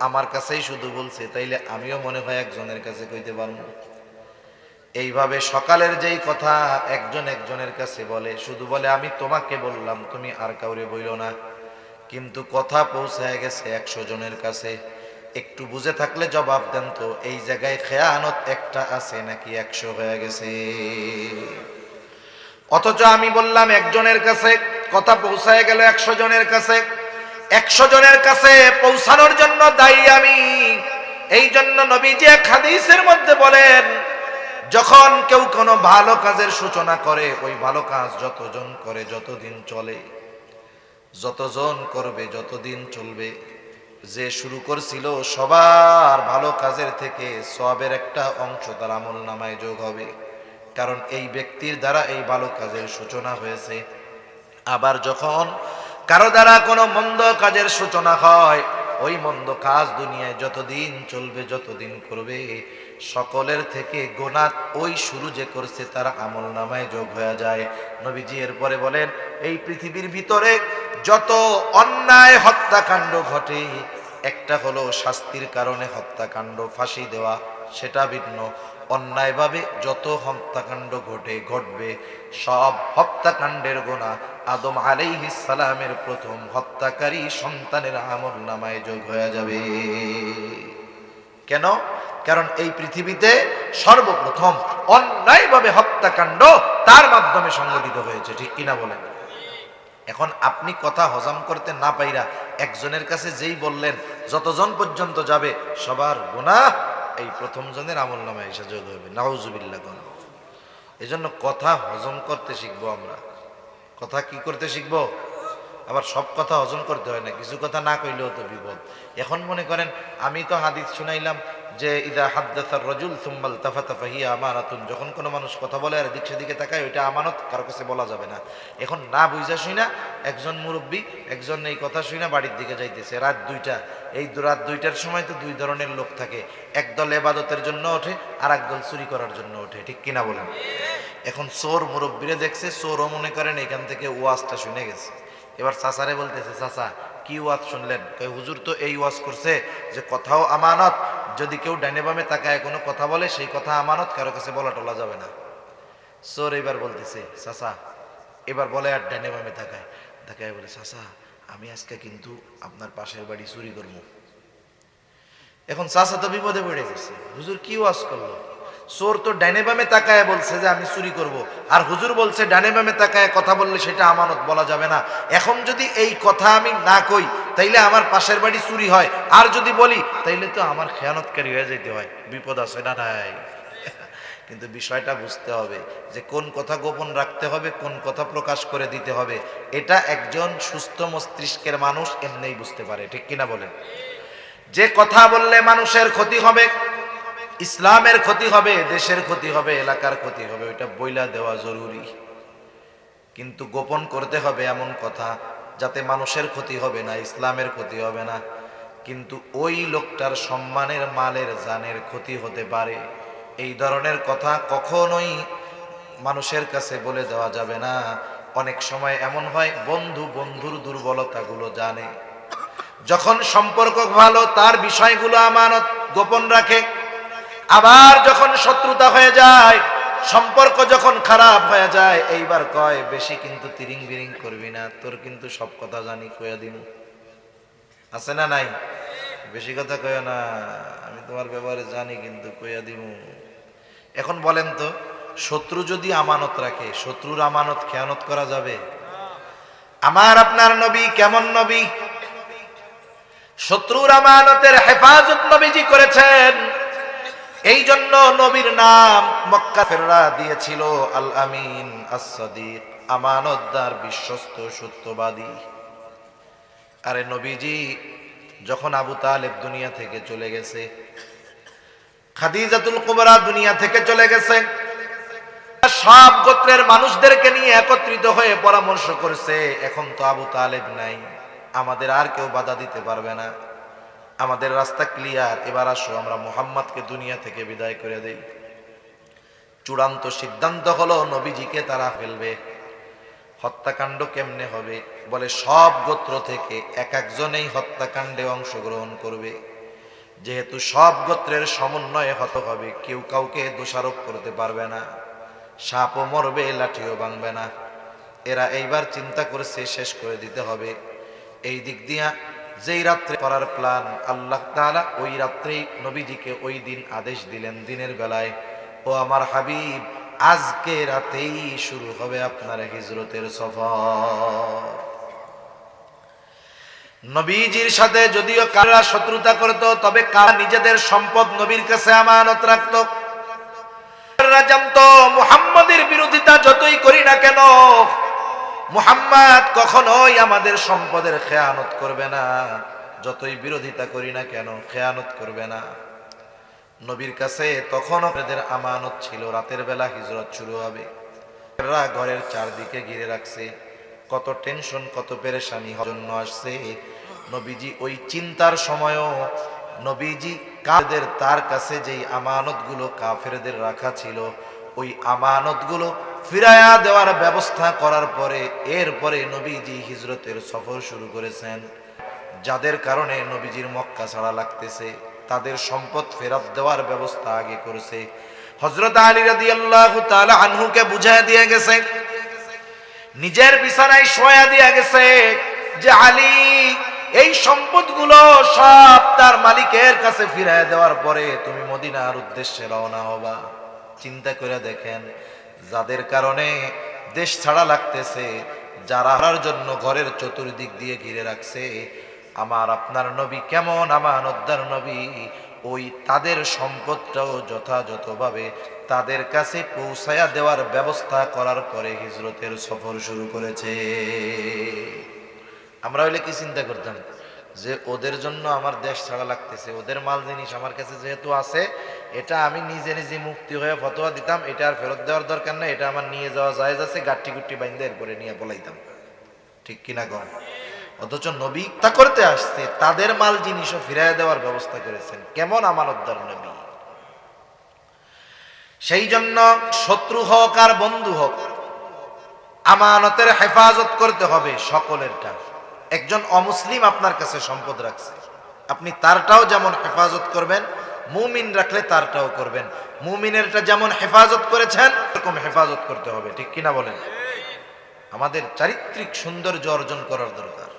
Speaker 1: আমার কাছেই শুধু বলছে, তাইলে আমিও মনে হয় একজনের কাছে কইতে পারবো। এইভাবে সকালের যেই কথা একজন একজনের কাছে বলে, শুধু বলে আমি তোমাকে বললাম, তুমি আর কাউরে বইল না, কিন্তু কথা পৌঁছায় গেছে 100 জনের কাছে। একটু বুঝে থাকলে জবাব দেন তো, এই জায়গায় খেয়ানত একটা আছে নাকি 100 হয়ে গেছে? অথচ আমি বললাম একজনের কাছে, কথা পৌঁছায় গেল 100 জনের কাছে। 100 জনের কাছে পৌঁছানোর জন্য দায়ী আমি। এই জন্য নবীজি এক হাদিসের মধ্যে বলেন, যখন কেউ কোনো ভালো কাজের সূচনা করে, ওই ভালো কাজ যতজন করে যতদিন চলে, যতজন করবে যতদিন চলবে, যে শুরু করছিল সবার ভালো কাজের থেকে সওয়াবের একটা অংশ তার আমল নামায় যোগ হবে, কারণ এই ব্যক্তির দ্বারা এই ভালো কাজের সূচনা হয়েছে। আবার যখন কারো দ্বারা কোনো মন্দ কাজের সূচনা হয়, ওই মন্দ কাজ দুনিয়ায় যতদিন চলবে যতদিন করবে, সকলের থেকে গোনাত ওই শুরু যে করছে তার আমল নামায় যোগ হয়ে যায়। নবীজি এরপরে বলেন, এই পৃথিবীর ভিতরে যত অন্যায় হত্যাকাণ্ড ঘটে, একটা হলো শাস্তির কারণে হত্যাকাণ্ড, ফাঁসি দেওয়া, সেটা ভিন্ন। অন্যায়ভাবে যত হত্যাকাণ্ড ঘটবে, সব হত্যাকাণ্ডের গোনা আদম আলাইহিস সালামের প্রথম হত্যাকারী সন্তানের আমল নামায় যোগ হয়ে যাবে। কেন? কারণ এই পৃথিবীতে সর্বপ্রথম অন্যায়ভাবে হত্যাকাণ্ড তার মাধ্যমে সংগঠিত হয়েছে, ঠিক কিনা বলেন? এখন আপনি কথা হজম করতে না পাইরা একজনের কাছে যেই বললেন, যতজন পর্যন্ত যাবে সবার গুনাহ এই প্রথম জনের আমল নামায় এসে যোগ হবে। নাউজুবিল্লাহ। এই জন্য কথা হজম করতে শিখবো আমরা। কথা কি করতে শিখবো? আবার সব কথা হজম করতে হয় না, কিছু কথা না কইলেও তো বিপদ। এখন মনে করেন আমি তো হাদিস শুনাইলাম যে ইদা হাদ্দাসার রাজুল সুম্মা ইলতাফাতা ফাহিয়া আমানাতুন, যখন কোনো মানুষ কথা বলে আর দিক সেদিকে তাকায়, ওইটা আমানত, কারো কাছে বলা যাবে না। এখন না বুঝা শুনা একজন মুরব্বী একজন এই কথা শুনা বাড়ির দিকে যাইতেছে, রাত 2টা। এই রাত 2টার সময় তো দুই ধরনের লোক থাকে, একদল ইবাদতের জন্য ওঠে আর একদল চুরি করার জন্য ওঠে, ঠিক কিনা বলেন? এখন চোর মুরব্বীরে দেখছে, চোরও মনে করেন এখান থেকে ওয়াজটা শুনে গেছে। এবার চাচারে বলতেছে, চাচা কি ওয়াজ শুনলেন? কই হুজুর তো এই ওয়াজ করছে যে কথাও আমানত, যদি কেউ ডাইনে বামে তাকায় কোনো কথা বলে সেই কথা আমানত, কারো কাছে বলা টলা যাবে না। চোর এবার বলতেছে, চাচা, এবার বলে আর ডাইনে বামে তাকায় বলে, চাচা আমি আজকে কিন্তু আপনার পাশের বাড়ি চুরি করবো। এখন চাচা তো বিপদে পড়ে গেছে, হুজুর কি ওয়াজ করলো? চোর তো ডাইনে বামে তাকায় বলছে যে আমি চুরি করব, আর হুজুর বলছে ডাইনে বামে তাকায় কথা বললে সেটা আমানত বলা যাবে না। এখন যদি এই কথা আমি না কই তাইলে আমার পাশের বাড়ি চুরি হয়, আর যদি বলি তাইলে তো আমার খেয়ানতকারী হয়ে যেতে হয়। বিপদ আছে না নাই? কিন্তু বিষয়টা বুঝতে হবে যে কোন কথা গোপন রাখতে হবে, কোন কথা প্রকাশ করে দিতে হবে, এটা একজন সুস্থ মস্তিষ্কের মানুষ এমনিই বুঝতে পারে, ঠিক কিনা বলেন? যে কথা বললে মানুষের ক্ষতি হবে, ইসলামের ক্ষতি হবে, দেশের ক্ষতি হবে, এলাকার ক্ষতি হবে, ওইটা বইলা দেওয়া জরুরি। কিন্তু গোপন করতে হবে এমন কথা যাতে মানুষের ক্ষতি হবে না, ইসলামের ক্ষতি হবে না, কিন্তু ওই লোকটার সম্মানের, মালের, জানের ক্ষতি হতে পারে। এই ধরনের কথা কখনোই মানুষের কাছে বলে দেওয়া যাবে না। অনেক সময় এমন হয় বন্ধু বন্ধুর দুর্বলতাগুলো জানে, যখন সম্পর্ক ভালো তার বিষয়গুলো আমানত গোপন রাখে, আবার যখন শত্রুতা হয়ে যায়, সম্পর্ক যখন খারাপ হয়ে যায়, এইবার কয় বেশি কিন্তু তিরিং বিরিং করবি না, তোর কিন্তু সব কথা জানি, কইয়া দিমু। আছে না নাই? বেশি কথা কইও না, আমি তোমার ব্যাপারে জানি কিন্তু কইয়া দিমু। এখন বলেন তো, শত্রু যদি আমানত রাখে, শত্রুর আমানত খেয়ানত করা যাবে? আমার আপনার নবী কেমন নবী? শত্রুর আমানতের হেফাজত নবীজি করেছেন। এই জন্য নবীর নাম মক্কা ফেররা দিয়েছিল আল আমিন আস-সাদিক, আমানতদার, বিশ্বস্ত, সত্যবাদী। আরে নবীজি যখন আবু তালেব দুনিয়া থেকে চলে গেছে, খাদিজাতুল কুবরা দুনিয়া থেকে চলে গেছে, সব গোত্রের মানুষদেরকে নিয়ে একত্রিত হয়ে পরামর্শ করেছে, এখন তো আবু তালেব নাই, আমাদের আর কেউ বাধা দিতে পারবে না, আমাদের রাস্তা ক্লিয়ার, এবার আসো আমরা মুহাম্মদকে দুনিয়া থেকে বিদায় করে দেই। চূড়ান্ত সিদ্ধান্ত হলো নবীজিকে তারা ফেলবে। হত্যাকাণ্ড কেমনে হবে? বলে সব গোত্র থেকে এক একজনেই হত্যাকাণ্ডে অংশগ্রহণ করবে। যেহেতু সব গোত্রের সমন্বয়ে হত হবে, কেউ কাউকে দোষারোপ করতে পারবে না, সাপও মরবে, লাঠিও ভাঙবে না। এরা এইবার চিন্তা করেছে শেষ করে দিতে হবে। এই দিক দিয়া যেই রাত্রে করার প্ল্যান, আল্লাহ তাআলা ওই রাত্রেই নবীজিকে ওই দিন আদেশ দিলেন দিনের বেলায়, ও আমার হাবিব, আজকে রাতেই শুরু হবে আপনার হিজরতের সফর। নবীজির সাথে যদিও কারা শত্রুতা করত, তবে কারা নিজেদের সম্পদ নবীর কাছে আমানত রাখত। জানতো মুহাম্মাদের বিরোধিতা যতই করি না কেন, মুহাম্মদ কখনোই আমাদের সম্পদের খেয়ানত করবে না, যতই বিরোধিতা করি না কেন খেয়ানত করবে না। নবীর কাছে তখনও এদের আমানত ছিল, রাতের বেলা হিজরত শুরু হবে। ঘরের চারদিকে ঘিরে রাখছে, কত টেনশন, কত পেরেশানি জন্য আসছে। নবীজি ওই চিন্তার সময়ও নবীজি কাফেরদের, তার কাছে যেই আমানতগুলো কাফেরদের রাখা ছিল, ওই আমানতগুলো ফিরায়া দেওয়ার ব্যবস্থা করার পরে এরপরে নবীজি হিজরতের সফর শুরু করেছেন। যাদের কারণে নবীজির মক্কা ছাড়া লাগতেছে, তাদের সম্পদ ফেরত দেওয়ার ব্যবস্থা আগে করেছে। হযরত আলী রাদিয়াল্লাহু তাআলা আনহুকে বুঝায় দিয়ে গেছে, নিজের বিছানায় শোয়া দিয়ে গেছে যে আলী, এই সম্পদগুলো সব তার মালিকের কাছে ফিরিয়ে দেওয়ার পরে তুমি মদিনার উদ্দেশ্যে রওনা হবা। চিন্তা করে দেখেন, যাদের কারণে দেশ ছাড়া লাগতেছে, যারার জন্য ঘরের চতুর্দিক দিয়ে ঘিরে রাখছে, আমার আপনার নবী কেমন আমানতদার নবী, ওই তাদের সম্পদটাও যথাযথভাবে তাদের কাছে পৌঁছায়া দেওয়ার ব্যবস্থা করার পরে হিজরতের সফর শুরু করেছে। আমরা হইলে কি চিন্তা করতাম যে ওদের জন্য আমার দেশ ছাড়া লাগতেছে, ওদের মাল জিনিস আমার কাছে যেহেতু আছে, এটা আমি নিজে নিজে মুক্তি হয়ে ফতোয়া দিতাম, এটা আর ফেরত দেওয়ার দরকার নেই, এটা আমার নিয়ে যাওয়া জায়েজ আছে, গাঠি গুটি বাইন্দে এরপরে নিয়ে বলাইতাম। ঠিক কিনা কম? অথচ নবী তা করতে আসছে, তাদের মাল জিনিসও ফিরাই দেওয়ার ব্যবস্থা করেছেন। কেমন আমানতদার নবী! সেই জন্য শত্রু হোক আর বন্ধু হোক, আমানতের হেফাজত করতে হবে সকলেরটা। একজন অমুসলিম আপনার কাছে সম্পদ রাখছে, আপনি তারটাও যেমন হেফাজত করবেন, মুমিন রাখলে তারটাও করবেন। মুমিনেরটা যেমন হেফাজত করেছেন এরকম হেফাজত করতে হবে। ঠিক কিনা বলেন? আমাদের চারিত্রিক সৌন্দর্য অর্জন করার দরকার।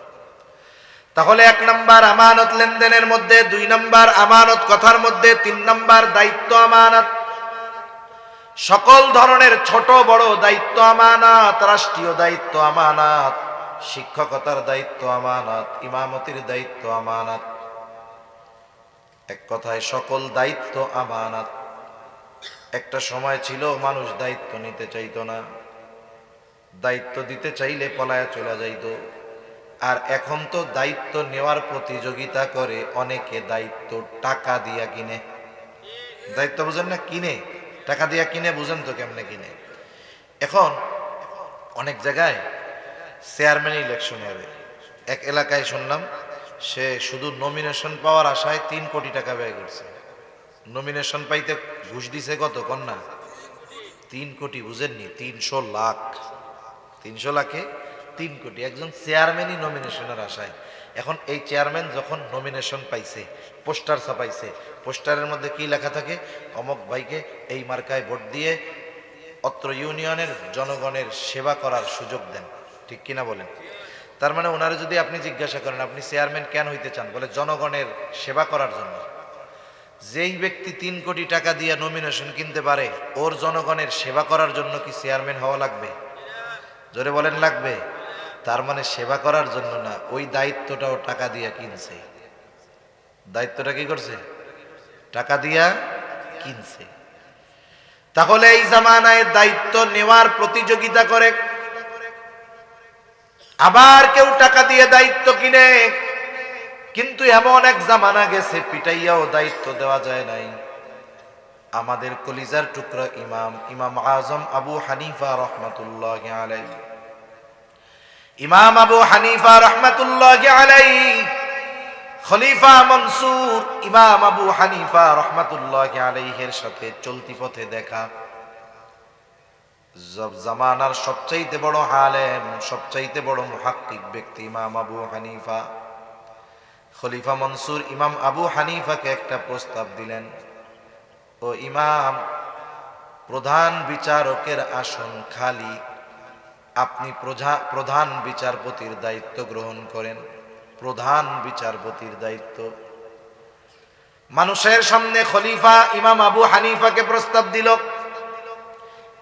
Speaker 1: তাহলে 1 নাম্বার আমানত লেনদেনের মধ্যে, 2 নাম্বার আমানত কথার মধ্যে, 3 নাম্বার দায়িত্ব আমানত। সকল ধরনের ছোট বড় দায়িত্ব আমানত, রাষ্ট্রীয় দায়িত্ব আমানত, শিক্ষকতার দায়িত্ব আমানত, ইমামতির দায়িত্ব আমানত। এক কথায় সকল দায়িত্ব আমানত। একটা সময় ছিল মানুষ দায়িত্ব নিতে চাইতো না, দায়িত্ব দিতে চাইলে পলায়া চলে যাইতো। আর এখন তো দায়িত্ব নেওয়ার প্রতিযোগিতা করে অনেকে, দায়িত্ব টাকা দিয়া কিনে। দায়িত্ব বুঝেন না? কিনে, টাকা দিয়া কিনে। বুঝেন তো কেমনে কিনে? এখন অনেক জায়গায় চেয়ারম্যান ইলেকশন হবে। এক এলাকায় শুনলাম সে শুধু নমিনেশন পাওয়ার আশায় 3 কোটি টাকা ব্যয় করছে। নমিনেশন পাইতে ঘুষ দিছে কত কন্যা? 3 কোটি। বুঝেননি? 300 লাখ। 300 লাখে 3 কোটি। একজন চেয়ারম্যানই নমিনেশনের আশায়। এখন এই চেয়ারম্যান যখন নমিনেশন পাইছে, পোস্টার ছাপাইছে, পোস্টারের মধ্যে কি লেখা থাকে? অমক ভাইকে এই মার্কায় ভোট দিয়ে অত্র ইউনিয়নের জনগণের সেবা করার সুযোগ দেন। ঠিক কিনা বলেন? তার মানে ওনারা যদি আপনি জিজ্ঞাসা করেন আপনি চেয়ারম্যান কেন হইতে চান, বলে জনগণের সেবা করার জন্য। যেই ব্যক্তি 3 কোটি টাকা দিয়ে নমিনেশন কিনতে পারে, ওর জনগণের সেবা করার জন্য কি চেয়ারম্যান হওয়া লাগবে? জোরে বলেন লাগবে? তার মানে সেবা করার জন্য না, ওই দায়িত্বটাও টাকা দিয়া কিনছে। দায়িত্বটা কি করছে? টাকা দিয়া কিনছে। তাহলে এই জামানায় দায়িত্ব নেওয়ার প্রতিযোগিতা করে, আবার কেউ টাকা দিয়ে দায়িত্ব কিনে। কিন্তু এমন এক জামানা গেছে পিটাইয়াও দায়িত্ব দেওয়া যায় নাই। আমাদের কলিজার টুকরা ইমাম আজম আবু হানিফা রহমাতুল্লাহি আলাইহি, ইমাম আবু হানিফা রহমাতুল্লাহি আলাইহি, খলিফা মনসুর ইমাম আবু হানিফা রহমাতুল্লাহি আলাইহির সাথে চলতি পথে দেখা। জামানার সবচাইতে বড় আলেম, সবচাইতে বড় মুহাক্কিক ব্যক্তি ইমাম আবু হানিফা। খলিফা মনসুর ইমাম আবু হানিফাকে একটা প্রস্তাব দিলেন, ও ইমাম, প্রধান বিচারকের আসন খালি, আপনি প্রধান বিচারপতির দায়িত্ব গ্রহণ করেন। প্রধান বিচারপতির দায়িত্ব। মানুষের সামনে খলিফা ইমাম আবু হানিফাকে প্রস্তাব দিল।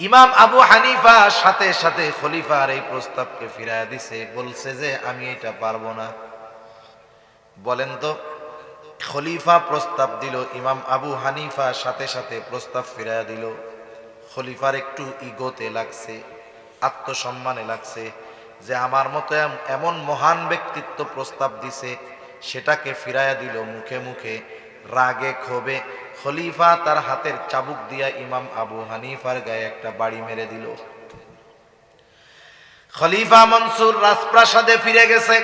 Speaker 1: ইমাম আবু হানিফা সাথে সাথে খলিফার এই প্রস্তাবকে ফিরাইয়া দিছে, বলছে যে আমি এটা পারবো না। বলেন তো, খলিফা প্রস্তাব দিল, ইমাম আবু হানিফা সাথে সাথে প্রস্তাব ফিরাইয়া দিল। খলিফার একটু ইগোতে লাগছে, আত্মসম্মানে লাগছে যে আমার মতো এমন মহান ব্যক্তিত্ব প্রস্তাব দিছে, সেটাকে ফিরাইয়া দিল মুখে মুখে। রাগে ক্ষোভে খলিফা তার হাতের চাবুক দিয়া ইমাম আবু হানিফার গায়ে একটা বাড়ি মেরে দিল। খলিফা মনসুর রাজপ্রাসাদে ফিরে গেছে।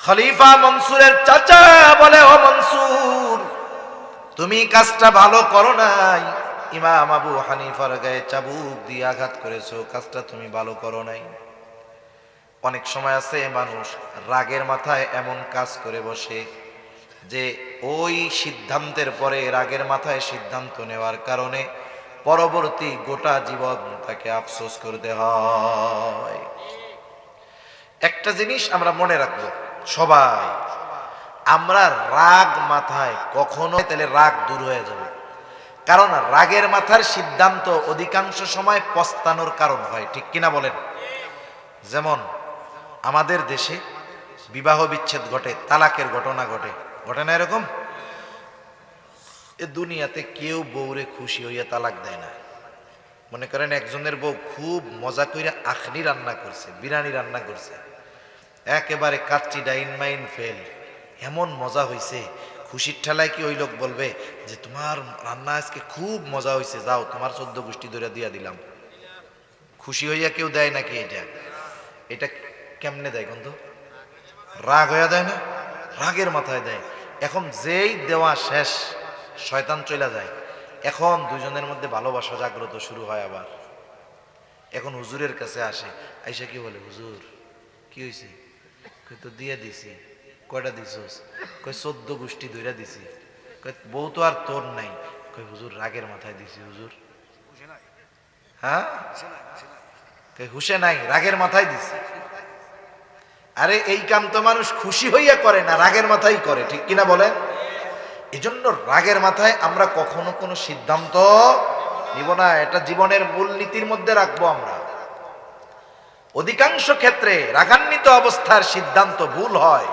Speaker 1: খলিফা মনসুরের চাচা বলে, ও মনসুর, তুমি কাজটা ভালো করো নাই। ইমাম আবু হানিফার গায়ে চাবুক দিয়ে আঘাত করেছো, কাজটা তুমি ভালো করো নাই। অনেক সময় আছে মানুষ রাগের মাথায় এমন কাজ করে বসে যে ওই সিদ্ধান্তের পরে রাগের মাথায় সিদ্ধান্ত নেওয়ার কারণে পরবর্তী গোটা জীবন তাকে আফসোস করতে হয়। একটা জিনিস আমরা মনে রাখবো সবাই, আমরা রাগ মাথায় কখনো, তাহলে রাগ দূর হয়ে যাবে। কারণ রাগের মাথার সিদ্ধান্ত অধিকাংশ সময় পস্তানোর কারণ হয়, ঠিক কিনা বলেন? যেমন আমাদের দেশে বিবাহ বিচ্ছেদ ঘটে, তালাকের ঘটনা ঘটে, ঘটে না এরকম? এ দুনিয়াতে কেউ বউরে খুশি হইয়া তালাক দেয় না। মনে করেন একজনের বউ খুব মজা কইরা আখনি রান্না করছে, বিরিয়ানি রান্না করছে, একেবারে কাচ্চি ডাইন মাইন ফেল, এমন মজা হইছে, খুশির ঠেলায় কি ওই লোক বলবে যে তোমার রান্না আজকে খুব মজা হইছে, যাও তোমার 14 গোষ্ঠী ধরে দিয়া দিলাম? খুশি হইয়া কেউ দেয় নাকি? এটা কেমনে দেয়? কিন্তু রাগ হইয়া দেয় না, রাগের মাথায় দেয়। এখন যেই দেওয়া শেষ, শয়তান চলে যায়। এখন দুজনের মধ্যে ভালোবাসা জাগ্রত শুরু হয় আবার। এখন হুজুরের কাছে আসে, আইসা কি বলে, হুজুর কি হয়েছে? কই তো দিয়ে দিছি। কয়টা দিছস? কই 14 গোষ্ঠী ধইরা দিছি। কই বউ তো আর তোর নাই। কই হুজুর রাগের মাথায় দিছি হুজুর। হ্যাঁ, কই হুশে নাই, রাগের মাথায় দিছি। আরে এই কাম তো মানুষ খুশি হইয়া করে না, রাগের মাথায় করে, ঠিক কিনা বলেন? এজন্য রাগের মাথায় আমরা কখনো কোনো সিদ্ধান্ত নিব না। এটা জীবনের মূলনীতির মধ্যে রাখবো আমরা। অধিকাংশ ক্ষেত্রে রাগান্বিত অবস্থার সিদ্ধান্ত ভুল হয়,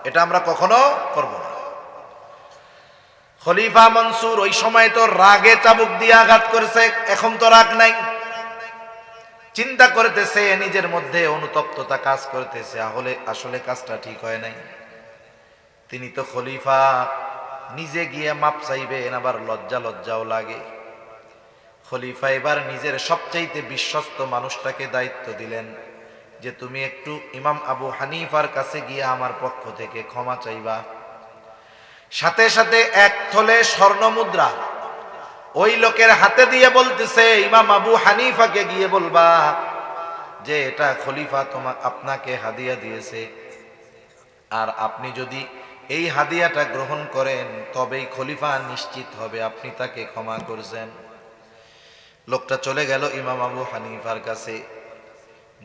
Speaker 1: এটা আমরা কখনো করব না। খলিফা মনসুর ওই সময় তো রাগে চাবুক দিয়ে আঘাত করেছে, এখন তো রাগ নাই। চিন্তা করতেছে, নিজের মধ্যে অনুতপ্ততা কাজ করতেছে, আসলে কাজটা ঠিক হয় নাই। তিনি তো খলিফা, নিজে গিয়ে মাপ চাইবেন, আবার লজ্জাও লাগে। খলিফা এবার নিজের সবচাইতে বিশ্বস্ত মানুষটাকে দায়িত্ব দিলেন যে তুমি একটু ইমাম আবু হানিফার কাছে গিয়ে আমার পক্ষ থেকে ক্ষমা চাইবা। সাথে সাথে 1 থলে স্বর্ণ মুদ্রা ওই লোকের হাতে দিয়ে বলতেছে, ইমাম আবু হানিফাকে গিয়ে বলবা যে এটা খলিফা আপনাকে হাদিয়া দিয়েছে, আর আপনি যদি এই হাদিয়াটা গ্রহণ করেন তবেই খলিফা নিশ্চিত হবে আপনি তাকে ক্ষমা করছেন। লোকটা চলে গেল ইমাম আবু হানিফার কাছে,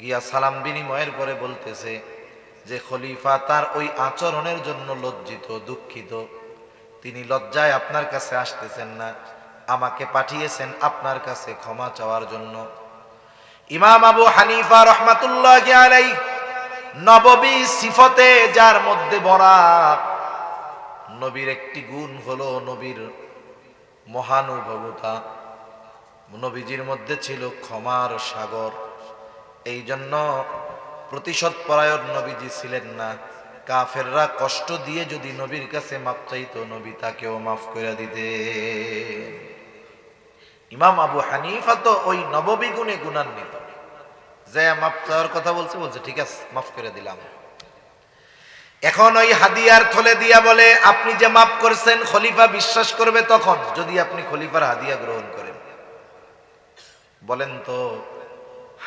Speaker 1: গিয়া সালাম বিনিময়ের পরে বলতেছে যে খলিফা তার ওই আচরণের জন্য লজ্জিত, দুঃখিত। তিনি লজ্জায় আপনার কাছে আসতেছেন না, আমাকে পাঠিয়েছেন আপনার কাছে ক্ষমা চাওয়ার জন্য। ইমাম আবু হানিফা রহমাতুল্লাহি আলাইহি নববী সিফতে যার মধ্যে ভরা, নবীর একটি গুণ হলো নবীর মহানুভবতা, নবীজির মধ্যে ছিল ক্ষমার সাগর। এই জন্য প্রতিশোধ পরায়ণ নবীজি ছিলেন না। কাফেররা কষ্ট দিয়ে যদি নবীর কাছে মাপ চাইতো, নবী তাকেও মাফ করে দিতে। ইমাম আবু হানিফা তো ওই নববী গুণে গুণান্বিত, যে মাফ চাওয়ার কথা বলছে, বলছে ঠিক আছে মাফ করে দিলাম। এখন ওই হাদিয়ার থলে দিয়া বলে, আপনি যে মাফ করছেন খলিফা বিশ্বাস করবে তখন যদি আপনি খলিফার হাদিয়া গ্রহণ করেন। বলেন তো,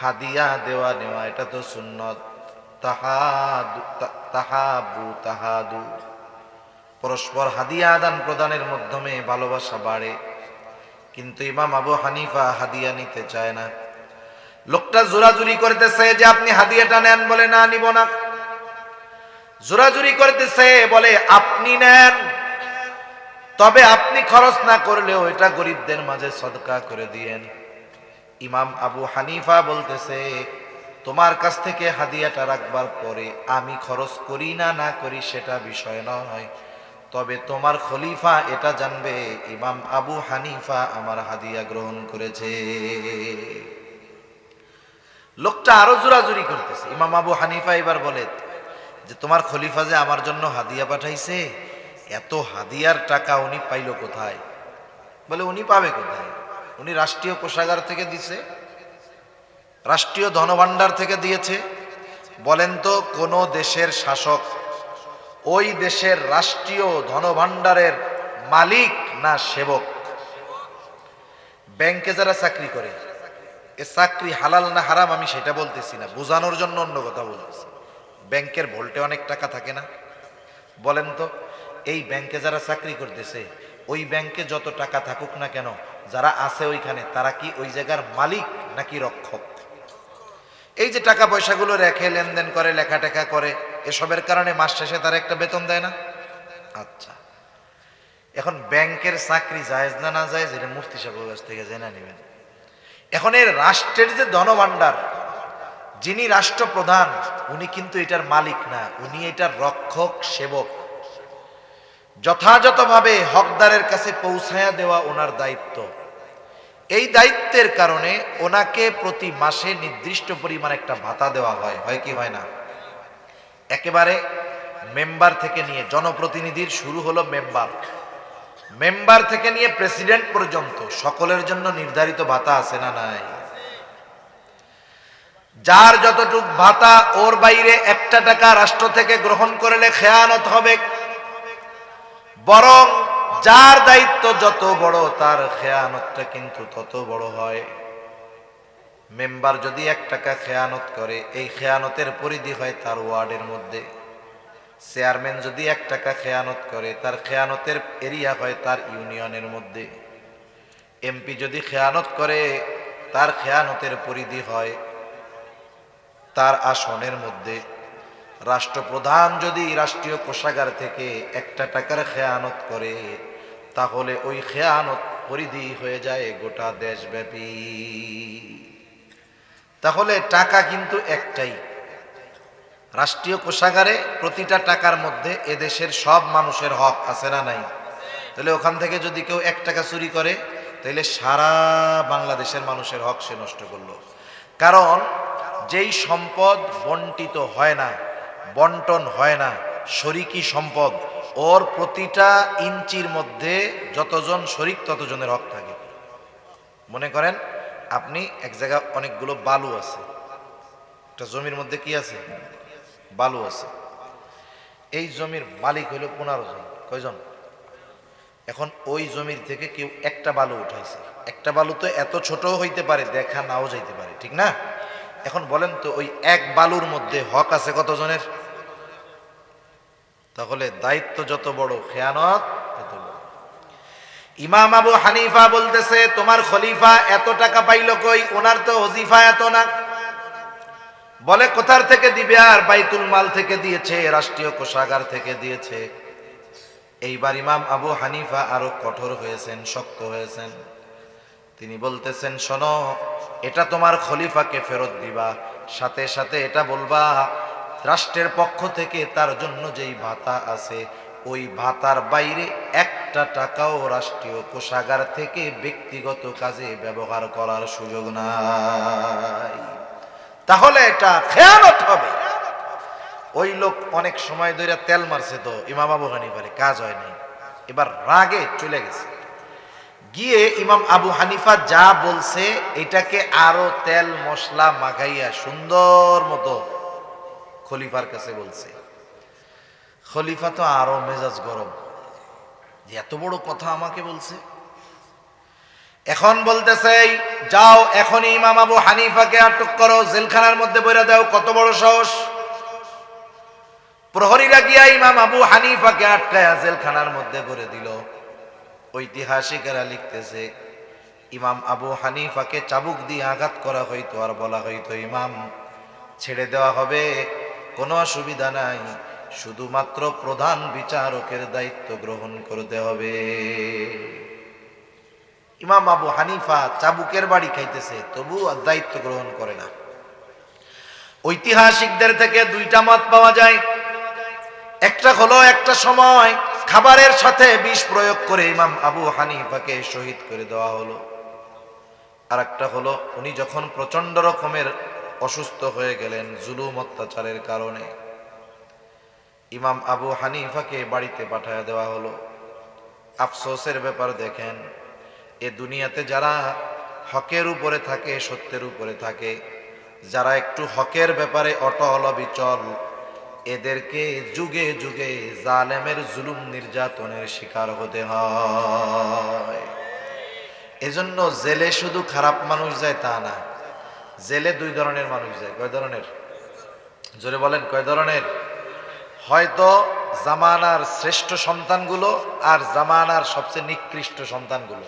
Speaker 1: হাদিয়া দেওয়া নেওয়া এটা তো সুন্নত। তাহাদু, পরস্পর হাদিয়া আদান প্রদানের মাধ্যমে ভালোবাসা বাড়ে। কিন্তু ইমাম আবু হানিফা হাদিয়া নিতে চায় না। লোকটা জোরাজুরি করতেছে যে আপনি হাদিয়াটা নেন, বলে না নিব না। জোরাজুরি করতেছে, বলে আপনি নেন, তবে আপনি খরচ না করলেও এটা গরিবদের মাঝে সদকা করে দিয়েন। ইমাম আবু হানিফা বলতেছে, তোমার কাছ থেকে হাদিয়াটা রাখবার পরে আমি খরচ করি না না করি সেটা বিষয় নয়, তবে তোমার খলিফা এটা জানবে ইমাম আবু হানিফা আমার হাদিয়া গ্রহণ করেছে। লোকটা আরো জোরাজুরি করতেছে। ইমাম আবু হানিফা এবার বলে যে তোমার খলিফা যে আমার জন্য হাদিয়া পাঠাইছে, এত হাদিয়ার টাকা উনি পাইল কোথায়? বলে উনি পাবে কোথায়? উনি রাষ্ট্রীয় কোষাগার থেকে দিছে, রাষ্ট্রীয় ধনভাণ্ডার থেকে দিয়েছে। বলেন তো, কোন দেশের শাসক ওই দেশের রাষ্ট্রীয় ধনভাণ্ডারের মালিক না সেবক? ব্যাংকে যারা চাকরি করে, এ চাকরি হালাল না হারাম আমি সেটা বলতেছি না, বোঝানোর জন্য অন্য কথা বলতেছি। ব্যাংকের ভোল্টে অনেক টাকা থাকে না? বলেন তো, এই ব্যাংকে যারা চাকরি করতেছে, ওই ব্যাংকে যত টাকা থাকুক না কেন, যারা আছে ওইখানে তারা কি ওই জায়গার মালিক নাকি রক্ষক? এই যে টাকা পয়সাগুলো রেখে লেনদেন করে, লেখাটেখা করে, এসবের কারণে মাস শেষে তারা একটা বেতন দেয় না? আচ্ছা, এখন ব্যাংকের চাকরি জায়েজ না না জায়েজ, এটা মুফতি সাহেবের কাছ থেকে জেনে নেবেন। এখন এর রাষ্ট্রের যে ধনভাণ্ডার, যিনি রাষ্ট্রপ্রধান, উনি কিন্তু এটার মালিক না, উনি এটার রক্ষক, সেবক। যথাযথভাবে হকদারের কাছে পৌঁছায়া দেওয়া ওনার দায়িত্ব। এই দায়িত্বের কারণে ওনাকে প্রতি মাসে নির্দিষ্ট পরিমাণ একটা ভাতা দেওয়া হয়, হয় কি হয় না? একেবারে মেম্বার থেকে নিয়ে, জনপ্রতিনিধির শুরু হলো মেম্বার, মেম্বার থেকে নিয়ে প্রেসিডেন্ট পর্যন্ত সকলের জন্য নির্ধারিত ভাতা আছে না নাই? যার যতটুক ভাতা, ওর বাইরে একটা টাকা রাষ্ট্র থেকে গ্রহণ করলে খেয়ানত হবে। বরং যার দায়িত্ব যত বড়, তার খেয়ানতটা কিন্তু তত বড় হয়। মেম্বার যদি 1 টাকা খেয়ানত করে, এই খেয়ানতের পরিধি হয় তার ওয়ার্ডের মধ্যে। চেয়ারম্যান যদি 1 টাকা খেয়ানত করে, তার খেয়ানতের এরিয়া হয় তার ইউনিয়নের মধ্যে। এমপি যদি খেয়ানত করে, তার খেয়ানতের পরিধি হয় তার আসনের মধ্যে। রাষ্ট্রপ্রধান যদি রাষ্ট্রীয় কোষাগার থেকে 1 টাকার খেয়ানত করে, তাহলে ওই খেয়ানত পরিধি হয়ে যায় গোটা দেশব্যাপী। তাহলে টাকা কিন্তু একটাই, রাষ্ট্রীয় কোষাগারে প্রতিটা টাকার মধ্যে এদেশের সব মানুষের হক আছে না নাই? তাহলে ওখান থেকে যদি কেউ 1 টাকা চুরি করে, তাহলে সারা বাংলাদেশের মানুষের হক সে নষ্ট করলো। কারণ যেই সম্পদ বন্টিত হয় না, বন্টন হয় না, শরিকি সম্পদ, ওর প্রতিটা ইঞ্চির মধ্যে যতজন শরিক ততজনের হক থাকে। মনে করেন আপনি এক জায়গায় অনেকগুলো বালু আছে, একটা জমির মধ্যে কি আছে? বালু আছে। এই জমির মালিক হইল 15 জন। কয়জন? এখন ওই জমির থেকে কেউ একটা বালু উঠাইছে। একটা বালু তো এত ছোট হইতে পারে, দেখা নাও যাইতে পারে, ঠিক না? এখন বলেন তো, ওই এক বালুর মধ্যে হক আছে কতজনের? তাহলে দায়িত্ব যত বড়, খেয়ানত তত বড়। ইমাম আবু হানিফা বলতেছে, তোমার খলিফা এত টাকা পাইল কই? ওনার তো ওজিফা এত না। বলে কোথার থেকে দিবে? আর বাইতুল মাল থেকে দিয়েছে, রাষ্ট্রীয় কোষাগার থেকে দিয়েছে। এইবার ইমাম আবু হানিফা আরো কঠোর হয়েছেন, শক্ত হয়েছেন। তিনি বলতেছেন, শোনো, এটা তোমার খলিফাকে ফেরত দিবা, সাথে সাথে এটা বলবা রাষ্ট্রের পক্ষ থেকে তার জন্য যেই ভাতা আছে, ওই ভাতার বাইরে 1 একটা টাকাও রাষ্ট্রীয় কোষাগার থেকে ব্যক্তিগত কাজে ব্যবহার করার সুযোগ নাই, তাহলে এটা খেয়ানত হবে। ওই লোক অনেক সময় ধরে তেল মারছে, তো ইমাম আবু হানিফার কাজ হয় নাই, এবার রাগে চলে গেছে, গিয়ে ইমাম আবু হানিফা যা বলছে এটাকে আরো তেল মশলা মাখাইয়া সুন্দর মতো খলিফার কাছে বলছে। খলিফা তো আরো মেজাজ গরম, যে এত বড় কথা আমাকে বলছে। এখন বলতেছে, যাও এখনই ইমাম আবু হানিফাকে আটক করো, জেলখানার মধ্যে বইরা দাও, কত বড় সাহস। প্রহরীরা গিয়া ইমাম আবু হানিফাকে আটকায়া জেলখানার মধ্যে ভরে দিল। ঐতিহাসিকেরা লিখতেছে, ইমাম আবু হানিফাকে চাবুক দিয়ে আঘাত করা হইতো আর বলা হইতো, ইমাম ছেড়ে দেওয়া হবে, কোনো অসুবিধা নাই, শুধুমাত্র প্রধান বিচারকের দায়িত্ব গ্রহণ করতে হবে। ইমাম আবু হানিফা চাবুকের বাড়ি খাইতেছে, তবু দায়িত্ব গ্রহণ করে না। ঐতিহাসিকদের থেকে দুইটা মত পাওয়া যায়। একটা হলো, একটা সময় খাবারের সাথে বিষ প্রয়োগ করে ইমাম আবু হানিফাকে শহীদ করে দেওয়া হলো। আর একটা হলো, উনি যখন প্রচন্ড রকমের অসুস্থ হয়ে গেলেন জুলুম অত্যাচারের কারণে, ইমাম আবু হানিফাকে বাড়িতে পাঠায় দেওয়া হলো। আফসোসের ব্যাপার দেখেন, এ দুনিয়াতে যারা হকের উপরে থাকে, সত্যের উপরে থাকে, যারা একটু হকের ব্যাপারে অটল অবিচল, এদেরকে যুগে যুগে জালেমের জুলুম নির্যাতনের শিকার হতে হয়। এজন্য জেলে শুধু খারাপ মানুষ যায় তা না, জেলে দুই ধরনের মানুষ যায়। কয় ধরনের? জোরে বলেন, কয় ধরনের? হয়তো জামানার শ্রেষ্ঠ সন্তানগুলো আর জামানার সবচেয়ে নিকৃষ্ট সন্তানগুলো।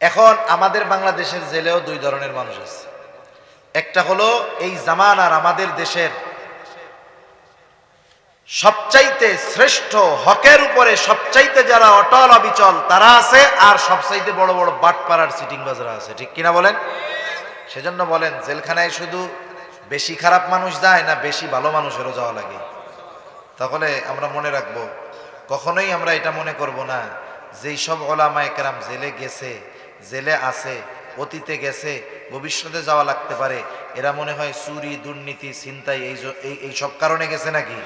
Speaker 1: এখন আমাদের বাংলাদেশের জেলেও দুই ধরনের মানুষ আছে। একটা হলো এই জামানার আমাদের দেশের সবচাইতে শ্রেষ্ঠ, হকের উপরে সবচাইতে যারা অটল অবিচল তারা আছে, আর সবচাইতে বড় বড় বাটপাড়ার সিটিংবাজরা আছে। ঠিক কিনা বলেন? সেজন্য বলেন, জেলখানায় শুধু বেশি খারাপ মানুষ যায় না, বেশি ভালো মানুষেরও যাওয়া লাগে। তাহলে আমরা মনে রাখবো, কখনোই আমরা এটা মনে করব না যেই সব ওলামায়ে কেরাম জেলে গেছে, জেলে আছে, অতীতে গেছে, ভবিষ্যতে যাওয়া লাগতে পারে, এরা মনে হয় চুরি, দুর্নীতি, ছিনতাই এই সব কারণে গেছে নাকি?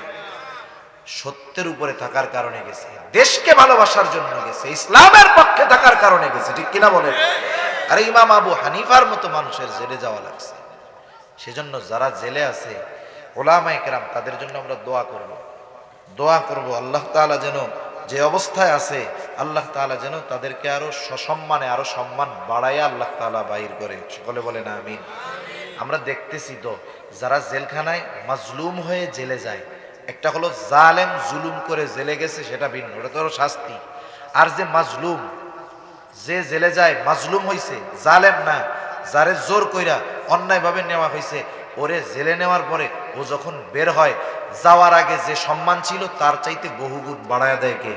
Speaker 1: সত্যের উপরে থাকার কারণে গেছে, দেশকে ভালোবাসার জন্য গেছে, ইসলামের পক্ষে থাকার কারণে গেছে। ঠিক কিনা বলেন? আর ইমাম আবু হানিফার মতো মানুষের জেলে যাওয়া লাগছে। সেজন্য যারা জেলে আছে ওলামায়ে কেরাম, তাদের জন্য আমরা দোয়া করব আল্লাহ তাআলা যেন যে অবস্থায় আছে, আল্লাহ তাআলা যেন তাদেরকে আরো সসম্মানে, আরো সম্মান বাড়াইয়া আল্লাহ তাআলা বাইর করে। সকলে বলেন আমিন। আমরা দেখতেছি তো, যারা জেলখানায় মাজলুম হয়ে জেলে যায়, একটা হলো জালেম জুলুম করে জেলে গেছে, সেটা ভিন্ন, ওটা তো শাস্তি। আর যে মাজলুম, যে জেলে যায় মাজলুম হইছে, জালেম না, যারে জোর কইরা অন্যায়ভাবে নেওয়া হয়েছে, ওরে জেলে নেওয়ার পরে ও যখন বের হয়, যাওয়ার আগে যে সম্মান ছিল তার চাইতে বহুগুণ বাড়ায় দেয় কে?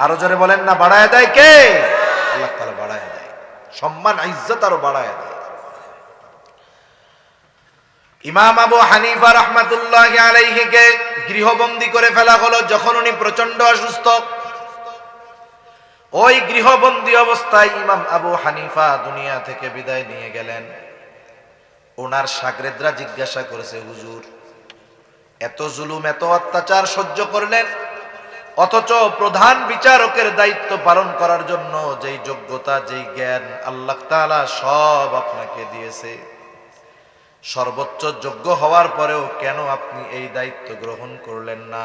Speaker 1: আরো জোরে বলেন না, বাড়ায় দেয় কে? আল্লাহ তাআলা বাড়ায় দেয়, সম্মান ইজ্জত আরো বাড়ায় দেয়। ইমাম আবু হানিফা রাহমাতুল্লাহি আলাইহিকে গৃহবন্দী করে ফেলা হলো যখন উনি প্রচন্ড অসুস্থ। ওই গৃহবন্দী অবস্থায় ইমাম আবু হানিফা দুনিয়া থেকে বিদায় নিয়ে গেলেন। ওনার শাগরেদরা জিজ্ঞাসা করেছে, হুজুর এত জুলুম, এত অত্যাচার সহ্য করলেন, অথচ প্রধান বিচারকের দায়িত্ব পালন করার জন্য যেই যোগ্যতা, যেই জ্ঞান আল্লাহ তাআলা সব আপনাকে দিয়েছে, সর্বোচ্চ যোগ্য হওয়ার পরেও কেন আপনি এই দায়িত্ব গ্রহণ করলেন না?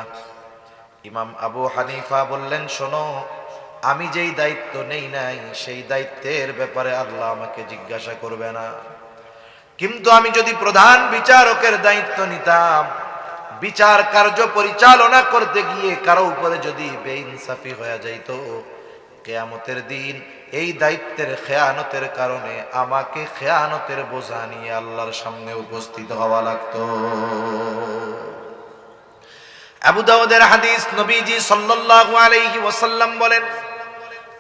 Speaker 1: ইমাম আবু হানিফা বললেন, শোনো, আমি যেই দায়িত্ব নেই নাই সেই দায়িত্বের ব্যাপারে আল্লাহ আমাকে জিজ্ঞাসা করবে না, কিন্তু আমি যদি প্রধান বিচারকের দায়িত্ব নিতাম, বিচার কার্য পরিচালনা করতে গিয়ে কারো উপরে যদি বেইনসাফি হয়ে যাইত, কিয়ামতের দিন এই দায়িত্বের খেয়ানতের কারণে আমাকে খেয়ানতের বোঝা নিয়ে আল্লাহর সামনে উপস্থিত হওয়া লাগতো। আবু দাউদের হাদিস, নবীজি সাল্লাল্লাহু আলাইহি ওয়াসাল্লাম বলেন,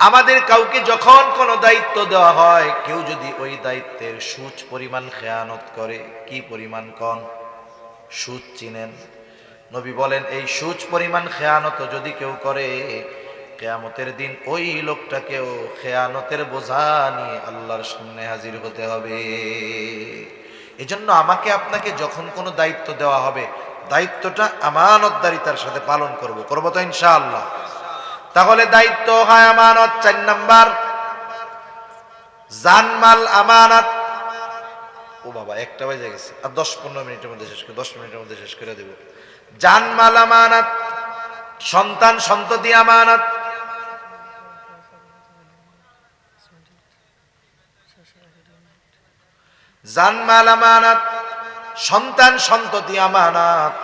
Speaker 1: আমাদের কাউকে যখন কোনো দায়িত্ব দেওয়া হয়, কেউ যদি ওই দায়িত্বের সুচ পরিমাণ খেয়ানত করে, কি পরিমাণ কোন? সুচ চিনেন? নবী বলেন, এই সুচ পরিমাণ খেয়ানত যদি কেউ করে, কিয়ামতের দিন ওই লোকটাকেও খেয়ানতের বোঝা নিয়ে আল্লাহর সামনে হাজির হতে হবে। এজন্য আমাকে আপনাকে যখন কোনো দায়িত্ব দেওয়া হবে, দায়িত্বটা আমানতদারিতার সাথে পালন করব তো ইনশাআল্লাহ। তাহলে দায়িত্ব হয় আমানত। 4 নাম্বার, জানমাল আমানত। ও বাবা, 1টা বাজে গেছে, আর 10-15 মিনিটের মধ্যে শেষ করে 10 মিনিটের মধ্যে শেষ করে দেব। জানমাল আমানত, সন্তান সন্ততি আমানত। জানমাল আমানত, সন্তান সন্ততি আমানত।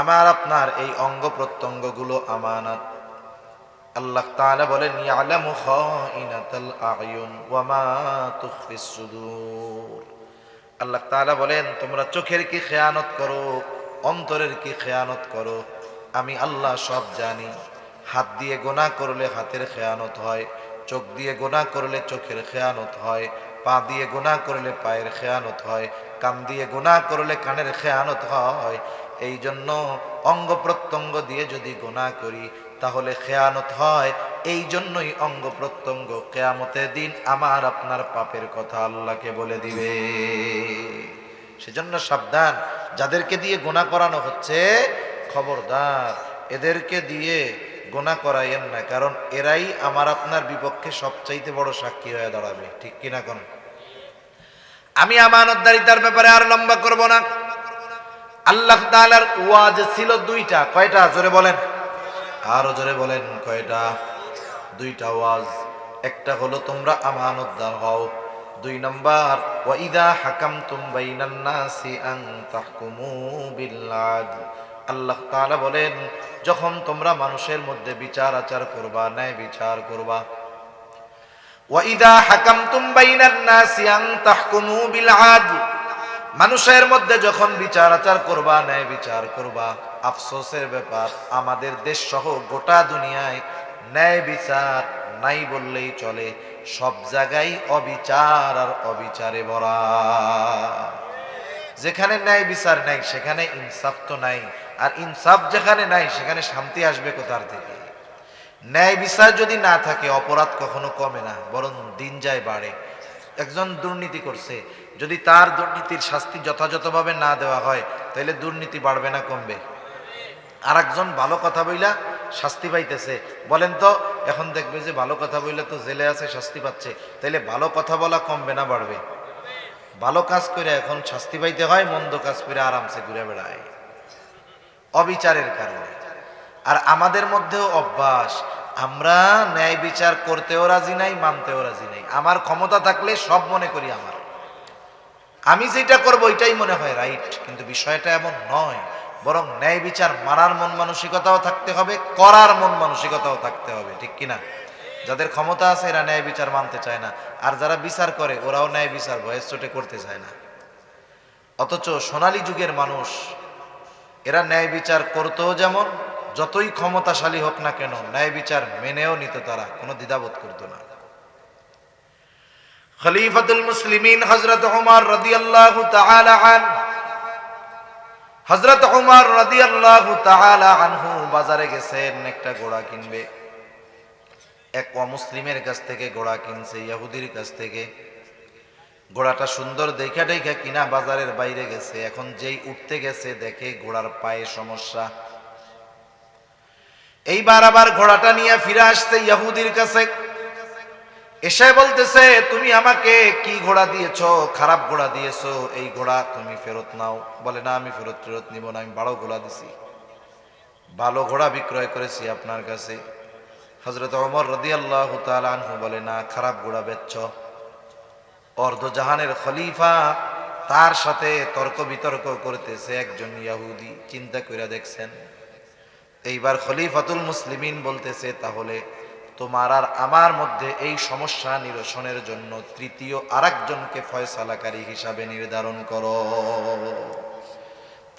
Speaker 1: আমার আপনার এই অঙ্গ প্রত্যঙ্গ গুলো আমানত। আল্লাহ তাআলা বলেন ইয়ালামু খাইনাতাল আয়ুন ওয়া মা তুখফিস সুদূর। আল্লাহ তাআলা বলেন তোমরা চোখের কি খেয়ানত করো, অন্তরের কি খেয়ানত করো, আমি আল্লাহ সব জানি। হাত দিয়ে গোনাহ করলে হাতের খেয়ানত হয়, চোখ দিয়ে গোনাহ করলে চোখের খেয়ানত হয়, পা দিয়ে গোনাহ করলে পায়ের খেয়ানত হয়, কান দিয়ে গোনাহ করলে কানের খেয়ানত হয়। এই জন্য অঙ্গ প্রত্যঙ্গ দিয়ে যদি গোনাহ করি তাহলে খেয়ানত হয়। এই জন্যই অঙ্গ প্রত্যঙ্গ কিয়ামতের দিন আমার আপনার পাপের কথা আল্লাহকে বলে দিবে। সেজন্য সাবধান, যাদেরকে দিয়ে গোনাহ করানো হচ্ছে খবরদার এদেরকে দিয়ে গোনাহ করাইয়েন না, কারণ এরাই আমার আপনার বিপক্ষে সবচাইতে বড় সাক্ষী হয়ে দাঁড়াবে। ঠিক কিনা কোন? আমি আমানতদারিতার ব্যাপারে আর লম্বা করব না। আল্লাহ তাআলার ওয়াজ ছিল 2টা। কয়টা? জোরে বলেন, আরো জোরে বলেন, কয়টা? 2টা ওয়াজ। একটা হলো তোমরা আমানতদার হও, 2 নাম্বার ওয়া ইযা হাকামতুম বাইনান নাসি আন তাহকুমু বিল আদল। আল্লাহ তাআলা বলেন যখন তোমরা মানুষের মধ্যে বিচার আচার করবা, ন্যায় বিচার করবা। ওয়া ইযা হাকামতুম বাইনান নাসি আন তাহকুমু বিল আদল, মানুষের মধ্যে যখন বিচার আচার করবা, ন্যায় বিচার করবা। আফসোসের ব্যাপার, আমাদের দেশ সহ গোটা দুনিয়ায় ন্যায় বিচার নাই বললেই চলে। সব জায়গায় অবিচার আর অবিচারে ভরা। যেখানে ন্যায় বিচার নাই সেখানে ইনসাফ তো নাই, আর ইনসাফ যেখানে নাই সেখানে শান্তি আসবে কোথার থেকে? ন্যায় বিচার যদি না থাকে অপরাধ কখনো কমে না, বরং দিন যায় বাড়ে। একজন দুর্নীতি করছে, যদি তার দুর্নীতির শাস্তি যথাযথভাবে না দেওয়া হয় তাহলে দুর্নীতি বাড়বে না কমবে? আর একজন ভালো কথা বইলা শাস্তি পাইতেছে, বলেন তো এখন দেখবে যে ভালো কথা বইলা তো জেলে আছে, শাস্তি পাচ্ছে, তাহলে ভালো কথা বলা কমবে না বাড়বে? ভালো কাজ করে এখন শাস্তি পাইতে হয়, মন্দ কাজ করে আরামসে ঘুরে বেড়ায় অবিচারের কারণে। আর আমাদের মধ্যেও অভ্যাস, আমরা ন্যায় বিচার করতেও রাজি নাই, মানতেও রাজি নাই। আমার ক্ষমতা থাকলে সব মনে করি আমার, আমি যেটা করবো ওইটাই মনে হয় রাইট, কিন্তু বিষয়টা এমন নয়। বরং ন্যায় বিচার মানার মন মানসিকতাও থাকতে হবে, করার মন মানসিকতাও থাকতে হবে। ঠিক কিনা? যাদের ক্ষমতা আছে এরা ন্যায় বিচার মানতে চায় না, আর যারা বিচার করে ওরাও ন্যায় বিচার ভয়েস চোটে করতে চায় না। অথচ সোনালী যুগের মানুষ এরা ন্যায় বিচার করতেও যেমন, যতই ক্ষমতাশালী হোক না কেন ন্যায় বিচার মেনেও নিত, তারা কোনো দ্বিধাবোধ করতো না। খলিফাতুল মুসলিমিন হযরত ওমর রাদিয়াল্লাহু তাআলা আনহু, হযরত ওমর রাদিয়াল্লাহু তাআলা আনহু বাজারে গেছেন একটা ঘোড়া কিনবে। এক অমুসলিমের কাছ থেকে ঘোড়া কিনছে, ইহুদির কাছ থেকে। ঘোড়াটা সুন্দর দেখা দেখা কিনা বাজারের বাইরে গেছে। এখন যেই উঠতে গেছে দেখে ঘোড়ার পায়ে সমস্যা। এইবার আবার ঘোড়াটা নিয়ে ফিরে আসছে ইহুদির কাছে, এসে বলতেছে তুমি আমাকে কি ঘোড়া দিয়েছো? খারাপ ঘোড়া দিয়েছো, এই ঘোড়া তুমি ফেরত নাও। বলে না, আমি ফেরত নিব না, আমি ভালো ঘোড়া দিছি, ভালো ঘোড়া বিক্রয় করেছি আপনার কাছে। হযরত ওমর রাদিয়াল্লাহু তাআলা আনহু বলে না, খারাপ ঘোড়া বেচছো। অর্ধজাহানের খলিফা, তার সাথে তর্ক বিতর্ক করতেছে একজন ইহুদি। চিন্তা করে দেখছেন। এইবার খলিফাতুল মুসলিমিন বলতেছে তাহলে তোমার আর আমার মধ্যে এই সমস্যা নিরসনের জন্য তৃতীয় আরেকজনকে ফয়সালাকারী হিসাবে নির্ধারণ করো।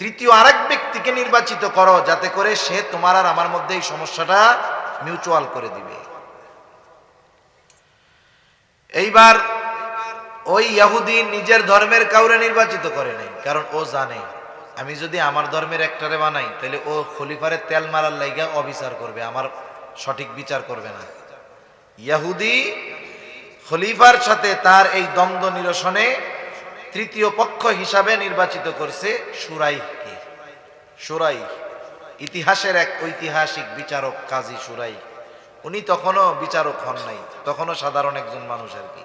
Speaker 1: তৃতীয় আরেক ব্যক্তিকে নির্বাচিত করো, যাতে করে সে তোমার আর আমার মধ্যে এই সমস্যাটা মিউচুয়াল করে দিবে। এইবার ওই ইহুদি নিজের ধর্মের কাউরে নির্বাচিত করে নাই, কারণ ও জানে আমি যদি আমার ধর্মের একটারে বানাই তাহলে ও খলিফারে তেল মারার লাইগা অবিচার করবে, আমার সঠিক বিচার করবে না। ইহুদি খলিফার সাথে তার এই দ্বন্দ্ব নিরসনে তৃতীয় পক্ষ হিসাবে নির্বাচিত করছে শুরাইহকে। শুরাইহ ইতিহাসের এক ঐতিহাসিক বিচারক, কাজী শুরাইহ। উনি তখনও বিচারক হন নাই, তখনও সাধারণ একজন মানুষ আর কি।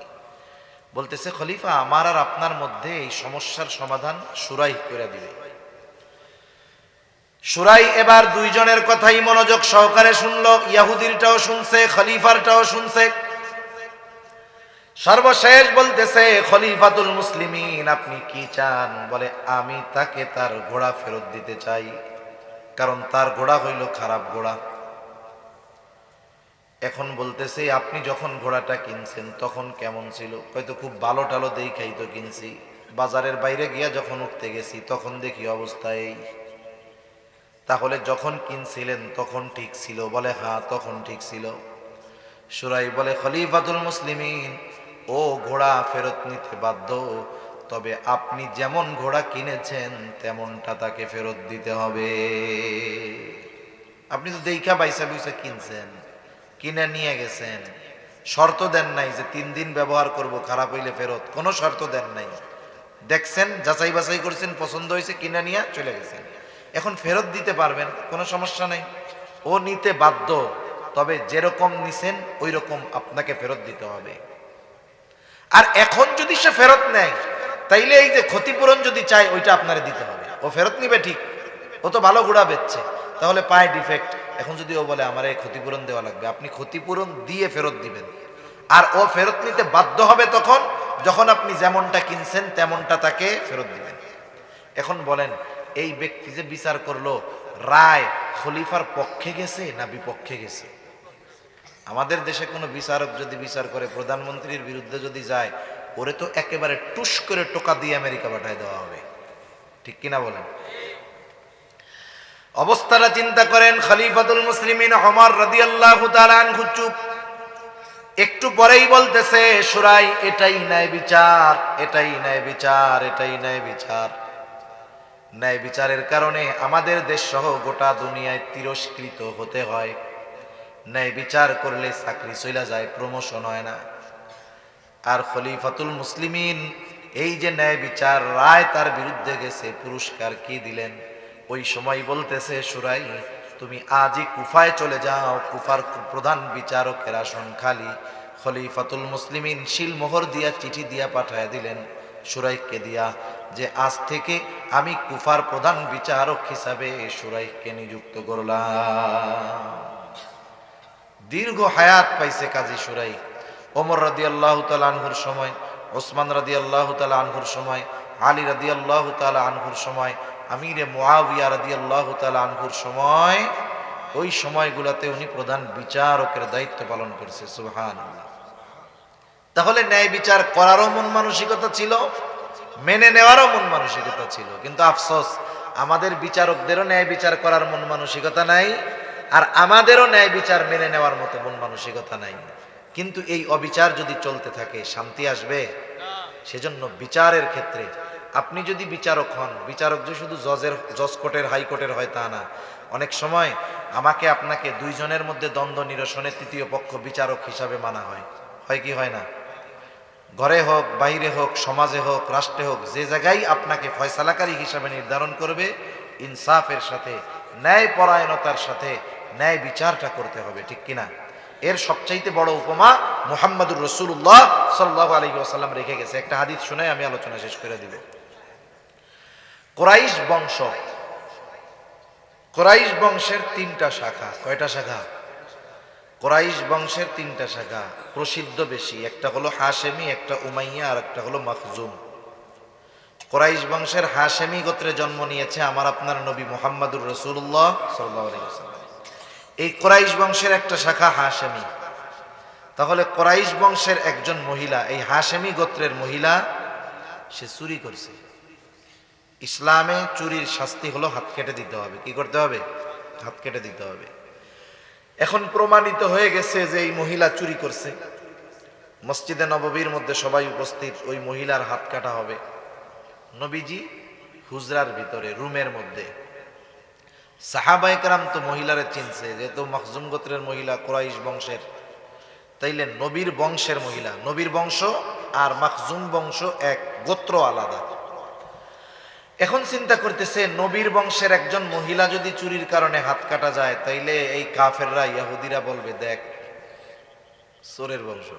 Speaker 1: বলতেছে, খলিফা, আমার আর আপনার মধ্যে এই সমস্যার সমাধান শুরাইহ করে দিবে। শুরাইহ এবার দুইজনের কথাই মনোযোগ সহকারে শুনলো, ইহুদিরটাও শুনছে, খলিফারটাও শুনছে। সর্বশেষ বলতেছে, খলিফাতুল মুসলিমিন, আপনি কি চান? বলে, আমি তাকে তার ঘোড়া ফেরত দিতে চাই, কারণ তার ঘোড়া হইল খারাপ ঘোড়া। এখন বলতেছে, আপনি যখন ঘোড়াটা কিনছেন তখন কেমন ছিল? হয়তো খুব ভালো টালো দেখাই তো কিনছি, বাজারের বাইরে গিয়া যখন উঠতে গেছি তখন দেখি অবস্থা এই। তাহলে যখন কিনছিলেন তখন ঠিক ছিল? বলে, হ্যাঁ, তখন ঠিক ছিল। শুরাইহ বলে, খলিফাতুল মুসলিমিন, ও ঘোড়া ফেরত নিতে বাধ্য, তবে আপনি যেমন ঘোড়া কিনেছেন তেমনটা তাকে ফেরত দিতে হবে। আপনি তো দেখা বাইসা বুইসা কিনছেন, কিনে নিয়ে গেছেন, শর্ত দেন নাই যে 3 দিন ব্যবহার করব, খারাপ হইলে ফেরত, কোনো শর্ত দেন নাই। দেখছেন, যাচাই বাছাই করছেন, পছন্দ হয়েছে, কিনে নিয়ে চলে গেছেন। এখন ফেরত দিতে পারবেন, কোনো সমস্যা নেই। ও নিতে বাধ্য, তবে যেরকম নিছেন ওই রকম আপনাকে ফেরত দিতে হবে। আর এখন যদি সে ফেরত নেয়, তাইলে এই যে ক্ষতিপূরণ যদি চায় ওইটা আপনারে দিতে হবে। ও ফেরত নিবে ঠিক, ও তো ভালো ঘোড়া বেচছে, তাহলে পায় ডিফেক্ট। এখন যদি ও বলে আমার এই ক্ষতিপূরণ দেওয়া লাগবে, আপনি ক্ষতিপূরণ দিয়ে ফেরত দিবেন। আর ও ফেরত নিতে বাধ্য হবে তখন যখন আপনি যেমনটা কিনছেন তেমনটা তাকে ফেরত দিবেন। এখন বলেন, এই ব্যক্তি যে বিচার করলো, রায় খলিফার পক্ষে গেছে না বিপক্ষে গেছে? আমাদের দেশে কোনো বিচারক যদি বিচার করে প্রধানমন্ত্রীর বিরুদ্ধে যদি যায়, ওরে তো একেবারে টুস করে টোকা দিয়ে আমেরিকা পাঠায় দেওয়া হবে, ঠিক কিনা বলেন? অবস্থাটা চিন্তা করেন। খলিফাতুল মুসলিমিন ওমর রাদিয়াল্লাহু তাআলা আনহু চুপ। একটু পরেই বলতেছে, শুরাইহ, এটাই ন্যায় বিচার, এটাই ন্যায় বিচার, এটাই ন্যায় বিচার। ন্যায় বিচারের কারণে আমাদের দেশ সহ গোটা দুনিয়ায় তিরস্কৃত হতে হয়। ন্যায় বিচার করলে চাকরি চলে যায়, প্রমোশন হয় না। আর খলিফাতুল মুসলিমিন এই যে ন্যায় বিচার, রায় তার বিরুদ্ধে গেছে, পুরস্কার কি দিলেন? ওই সময় বলতেছে, শুরাইহ, তুমি আজই কুফায় চলে যাও, কুফার প্রধান বিচারকের আসন খালি। খলিফাতুল মুসলিমিন শিলমোহর দিয়া চিঠি দিয়া পাঠায় দিলেন শুরাইহকে দিয়া, যে আজ থেকে আমি কুফার প্রধান বিচারক হিসাবে শুরাইহকে নিযুক্ত করলাম। দীর্ঘ হায়াত পাইছে কাজী শুরাইহ। ওমর রাদিয়াল্লাহু তাআলা আনহুর সময়, ওসমান রাদিয়াল্লাহু তাআলা আনহুর সময়, আলী রাদিয়াল্লাহু তাআলা আনহুর সময়, আমিরে মুআবিয়া রাদিয়াল্লাহু তাআলা আনহুর সময়, ওই সময়গুলোতে উনি প্রধান বিচারকের দায়িত্ব পালন করছে। সুবহানাল্লাহ। তাহলে ন্যায় বিচার করারও মন মানসিকতা ছিল, মেনে নেওয়ারও মন মানসিকতা ছিল। কিন্তু আফসোস, আমাদের বিচারকদেরও ন্যায় বিচার করার মন মানসিকতা নাই, আর আমাদেরও ন্যায় বিচার মেনে নেওয়ার মতো মন মানসিকতা নাই। কিন্তু এই অবিচার যদি চলতে থাকে, শান্তি আসবে? সেজন্য বিচারের ক্ষেত্রে আপনি যদি বিচারক হন, বিচারক যে শুধু জজ কোর্টের, হাইকোর্টের হয় তা না। অনেক সময় আমাকে আপনাকে দুইজনের মধ্যে দ্বন্দ্ব নিরসনে তৃতীয় পক্ষ বিচারক হিসাবে মানা হয়, হয় কি হয় না? ঘরে হোক, বাইরে হোক, সমাজে হোক, রাষ্ট্রে হোক, যে জায়গায় আপনাকে ফয়সালাকারী হিসাবে নির্ধারণ করবে, ইনসাফের সাথে, ন্যায় পরায়ণতার সাথে ন্যায় বিচারটা করতে হবে, ঠিক কিনা? এর সবচাইতে বড় উপমা মুহাম্মদুর রাসূলুল্লাহ সাল্লাল্লাহু আলাইহি ওয়াসাল্লাম রেখে গেছে। একটা হাদিস শুনে আমি আলোচনা শেষ করে দিব। কুরাইশ বংশ, কুরাইশ বংশের 3টা শাখা। কয়টা শাখা? কুরাইশ বংশের 3টা শাখা, প্রসিদ্ধ বেশি। একটা হলো হাশেমি, একটা উমাইয়া, আর একটা হলো মখজুম। কুরাইশ বংশের হাশেমি গোত্রে জন্ম নিয়েছে আমার আপনার নবী মুহাম্মদুর রাসূলুল্লাহ সাল্লাল্লাহু আলাইহি ওয়াসাল্লাম। এই কুরাইশ বংশের একটা শাখা হাশেমি। তাহলে কুরাইশ বংশের একজন মহিলা, এই হাশেমি গোত্রের মহিলা, সে চুরি করছে। ইসলামে চুরির শাস্তি হলো হাত কেটে দিতে হবে। কি করতে হবে? হাত কেটে দিতে হবে। এখন প্রমাণিত হয়ে গেছে যে এই মহিলা চুরি করছে। মসজিদে নববীর মধ্যে সবাই উপস্থিত, ওই মহিলার হাত কাটা হবে। নবীজি হুজরার ভিতরে, রুমের মধ্যে, সাহাবায়ে কেরাম তো মহিলারে চিনছে, যেহেতু মখজুম গোত্রের মহিলা, কুরাইশ বংশের, তাইলে নবীর বংশের মহিলা, নবীর বংশ আর মখজুম বংশ এক, গোত্র আলাদা। এখন চিন্তা করতেছে নবীর বংশের একজন মহিলা যদি চুরির কারণে হাত কাটা যায়, তাইলে এই কাফেররা ইহুদিরা বলবে দেখ চোরের বংশ।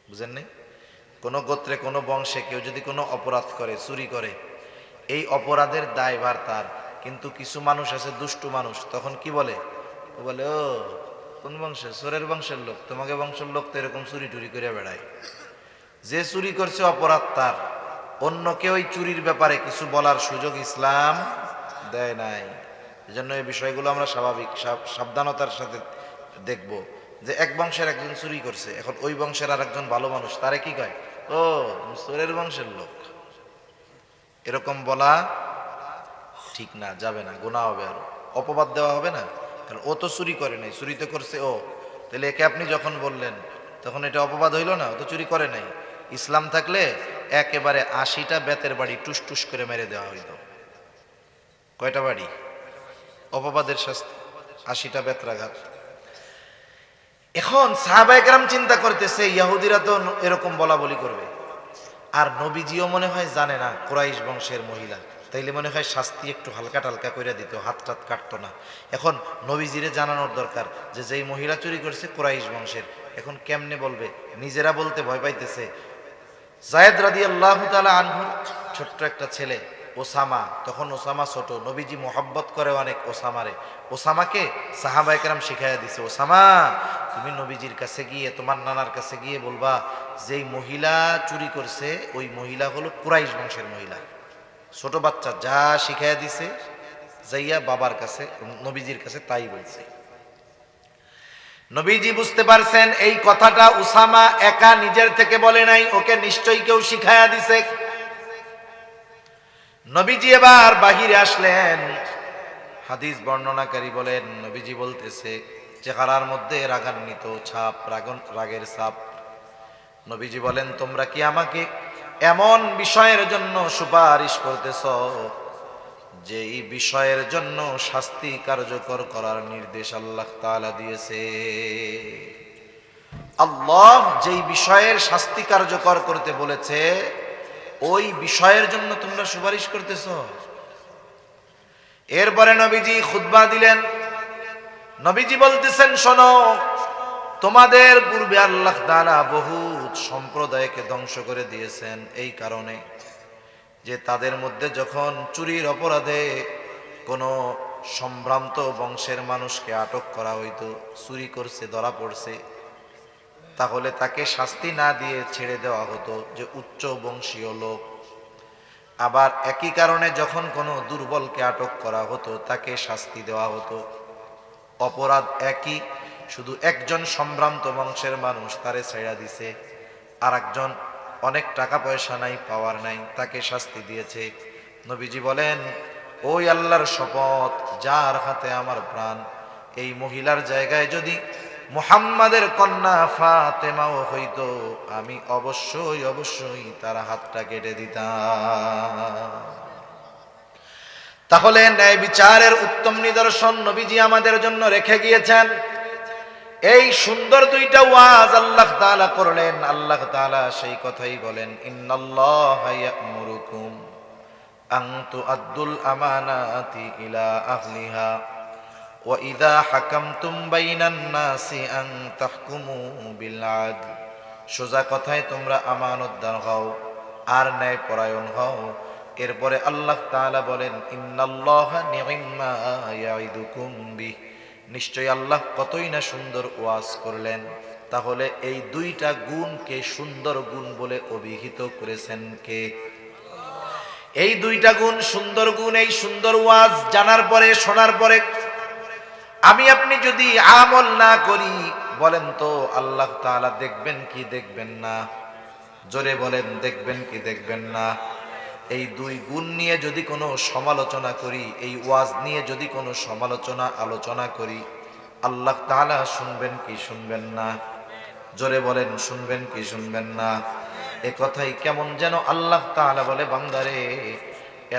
Speaker 1: বুঝেন নাই? কোন গোত্রে কোন বংশে কেউ যদি কোনো অপরাধ করে, চুরি করে, এই অপরাধের দায়ভার তার। কিন্তু কিছু মানুষ আছে দুষ্টু মানুষ, তখন কি বলে? ও বলে ও কোন বংশে? চোরের বংশের লোক, তোমাকে বংশের লোক তো এরকম চুরি টুরি করে বেড়ায়। যে চুরি করছে অপরাধ তার, অন্যকে ওই চুরির ব্যাপারে কিছু বলার সুযোগ ইসলাম দেয় নাই। এজন্য এই বিষয়গুলো আমরা স্বাভাবিক সাবধানতার সাথে দেখব। যে এক বংশের একজন চুরি করছে, এখন ওই বংশের আর একজন ভালো মানুষ, তারে কি কয়? ও তুমি চোরের বংশের লোক। এরকম বলা ঠিক না, যাবে না, গুনাহ হবে, আরো অপবাদ দেওয়া হবে না। কারণ ও তো চুরি করে নাই, চুরি তো করছে ও। তাহলে একে আপনি যখন বললেন তখন এটা অপবাদ হইল না? ও তো চুরি করে নাই। ইসলাম থাকলে একেবারে ৮০টা বেতের বাড়ি টুস টুস করে মেরে দেওয়া হইত। কয়টা বাড়ি? অপবাদের শাস্তি ৮০টা বেত্রাঘাত। এখন সাহাবায়ে কেরাম চিন্তা করতেছে ইহুদিরা তো এরকম বলা বলি করবে, আর নবীজিও মনে হয় জানে না কুরাইশ বংশের মহিলা, তাইলে মনে হয় শাস্তি একটু হালকা টালকা করে দিত, হাত টাত কাটতো না। এখন নবীজিরে জানানোর দরকার যে যেই মহিলা চুরি করছে কুরাইশ বংশের। এখন কেমনে বলবে? নিজেরা বলতে ভয় পাইতেছে। যায়েদ রাদিয়াল্লাহু তাআলা আনহুর ছোট্ট একটা ছেলে ওসামা, তখন ওসামা ছোট, নবীজি মোহাব্বত করে অনেক ওসামারে। ওসামাকে সাহাবায়ে কেরাম শিখাইয়া দিছে, ওসামা তুমি নবীজির কাছে গিয়ে, তোমার নানার কাছে গিয়ে বলবা যেই মহিলা চুরি করছে ওই মহিলা হলো কুরাইশ বংশের মহিলা। ছোট বাচ্চা যা শিখাইয়া দিছে, যাইয়া বাবার কাছে নবীজির কাছে তাই বলছে। নবীজি বুঝতে পারছেন এই কথাটা উসামা একা নিজের থেকে বলে নাই, ওকে নিশ্চয়ই কেউ শিখায়া দিছে। নবীজি এবার বাহিরে আসলেন। হাদিস বর্ণনাকারী বলেন নবীজি বলতেছে চেহারার মধ্যে রাগান্বিত ছাপ, রাগের ছাপ। নবীজি বলেন তোমরা কি আমাকে এমন বিষয়ের জন্য সুপারিশ করতেছ যেই বিষয়ের জন্য শাস্তি কার্যকর করার নির্দেশ আল্লাহ তাআলা দিয়েছে? আল্লাহ যেই বিষয়ের শাস্তি কার্যকর করতে বলেছে ওই বিষয়ের জন্য তোমরা সুপারিশ করতেছ? এরপরে নবীজি খুতবা দিলেন। নবীজি বলতেছেন শোনো, তোমাদের পূর্বে আল্লাহ তাআলা বহুত সম্প্রদায়কে ধ্বংস করে দিয়েছেন এই কারণে যে তাদের মধ্যে যখন চুরির অপরাধে কোনো সম্ভ্রান্ত বংশের মানুষকে আটক করা হইতো, চুরি করছে ধরা পড়ছে, তাহলে তাকে শাস্তি না দিয়ে ছেড়ে দেওয়া হতো যে উচ্চ বংশীয় লোক। আবার একই কারণে যখন কোনো দুর্বলকে আটক করা হতো তাকে শাস্তি দেওয়া হতো। অপরাধ একই, শুধু একজন সম্ভ্রান্ত বংশের মানুষ তারে ছেড়ে দিছে, আর একজন অনেক টাকা পয়সা নাই, পাওয়ার নাই, তাকে শাস্তি দিয়েছে। নবীজি বলেন ওই আল্লাহর শপথ যার হাতে আমার প্রাণ, এই মহিলার জায়গায় যদি মুহাম্মাদের কন্যা ফাতেমাও হইতো আমি অবশ্যই অবশ্যই তার হাতটা কেটে দিতাম। তাহলে ন্যায় বিচারের উত্তম নিদর্শন নবীজি আমাদের জন্য রেখে গিয়েছেন। এই সুন্দর দুইটা ওয়াজ আল্লাহ তাআলা করলেন। আল্লাহ তাআলা সেই কথাই বলেন ইন্নাল্লাহা ইয়া'মুরুকুম আন তুআদ্দুল আমানাতি ইলা আহলিহা ওয়া ইযা হাকামতুম বাইনান নাসি আন তাহকুমু বিল আদল। সোজা কথায় তোমরা আমানতদার হও আর ন্যায় পরায়ণ হও। এরপরে আল্লাহ তাআলা বলেন ইন্নাল্লাহা নি'ম্মা ইয়া'iদুকুম বিহি, নিশ্চয় আল্লাহ কতই না সুন্দর ওয়াজ করলেন। তাহলে এই দুইটা গুণকে সুন্দর গুণ বলে অভিহিত করেছেন কে? এই দুইটা গুণ সুন্দর গুণ। এই সুন্দর ওয়াজ জানার পরে, শোনার পরে আমি আপনি যদি আমল না করি, বলেন তো আল্লাহ তাআলা দেখবেন কি দেখবেন না? জোরে বলেন, দেখবেন কি দেখবেন না? এই দুই গুণ নিয়ে যদি কোনো সমালোচনা করি, এই ওয়াজ নিয়ে যদি কোনো সমালোচনা আলোচনা করি, আল্লাহ তাআলা শুনবেন কি শুনবেন না? জোরে বলেন, শুনবেন কি শুনবেন না? এ কথাই কেমন যেন আল্লাহ তাআলা বলে বান্দারে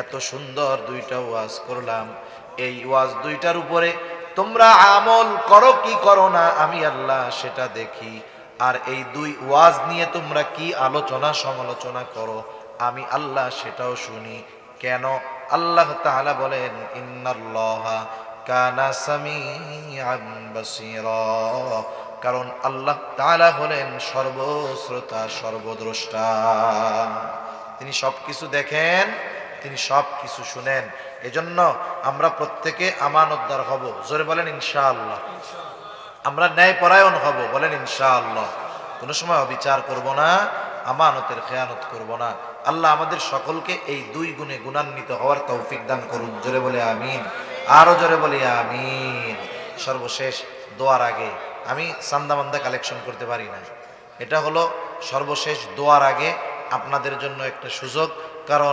Speaker 1: এত সুন্দর দুইটা ওয়াজ করলাম, এই ওয়াজ দুইটার উপরে তোমরা আমল করো কি করো না আমি আল্লাহ সেটা দেখি। আর এই দুই ওয়াজ নিয়ে তোমরা কি আলোচনা সমালোচনা করো আমি আল্লাহ সেটাও শুনি। কেন? আল্লাহ তাআলা বলেন ইন্নাল্লাহা কানা সামিআন বাসীরা, কারণ আল্লাহ তাআলা হলেন সর্বশ্রোতা সর্বদ্রষ্টা। তিনি সবকিছু দেখেন, তিনি সবকিছু শুনেন। এজন্য আমরা প্রত্যেকে আমানতদার হব, জোরে বলেন ইনশাআল্লাহ। আমরা ন্যায়পরায়ণ হব, বলেন ইনশাআল্লাহ। কোনো সময় অবিচার করব না, আমানতের খেয়ানত করব না। আল্লাহ আমাদের সকলকে এই দুই গুণে গুণান্বিত হওয়ার তৌফিক দান করুন, জোরে বলে আমিন। আরো জোরে বলি আমিন। সর্বশেষ দোয়ার আগে আমি চান্দা কালেকশন করতে পারি না, এটা হলো সর্বশেষ দোয়ার আগে আপনাদের জন্য একটা সুযোগ। কারণ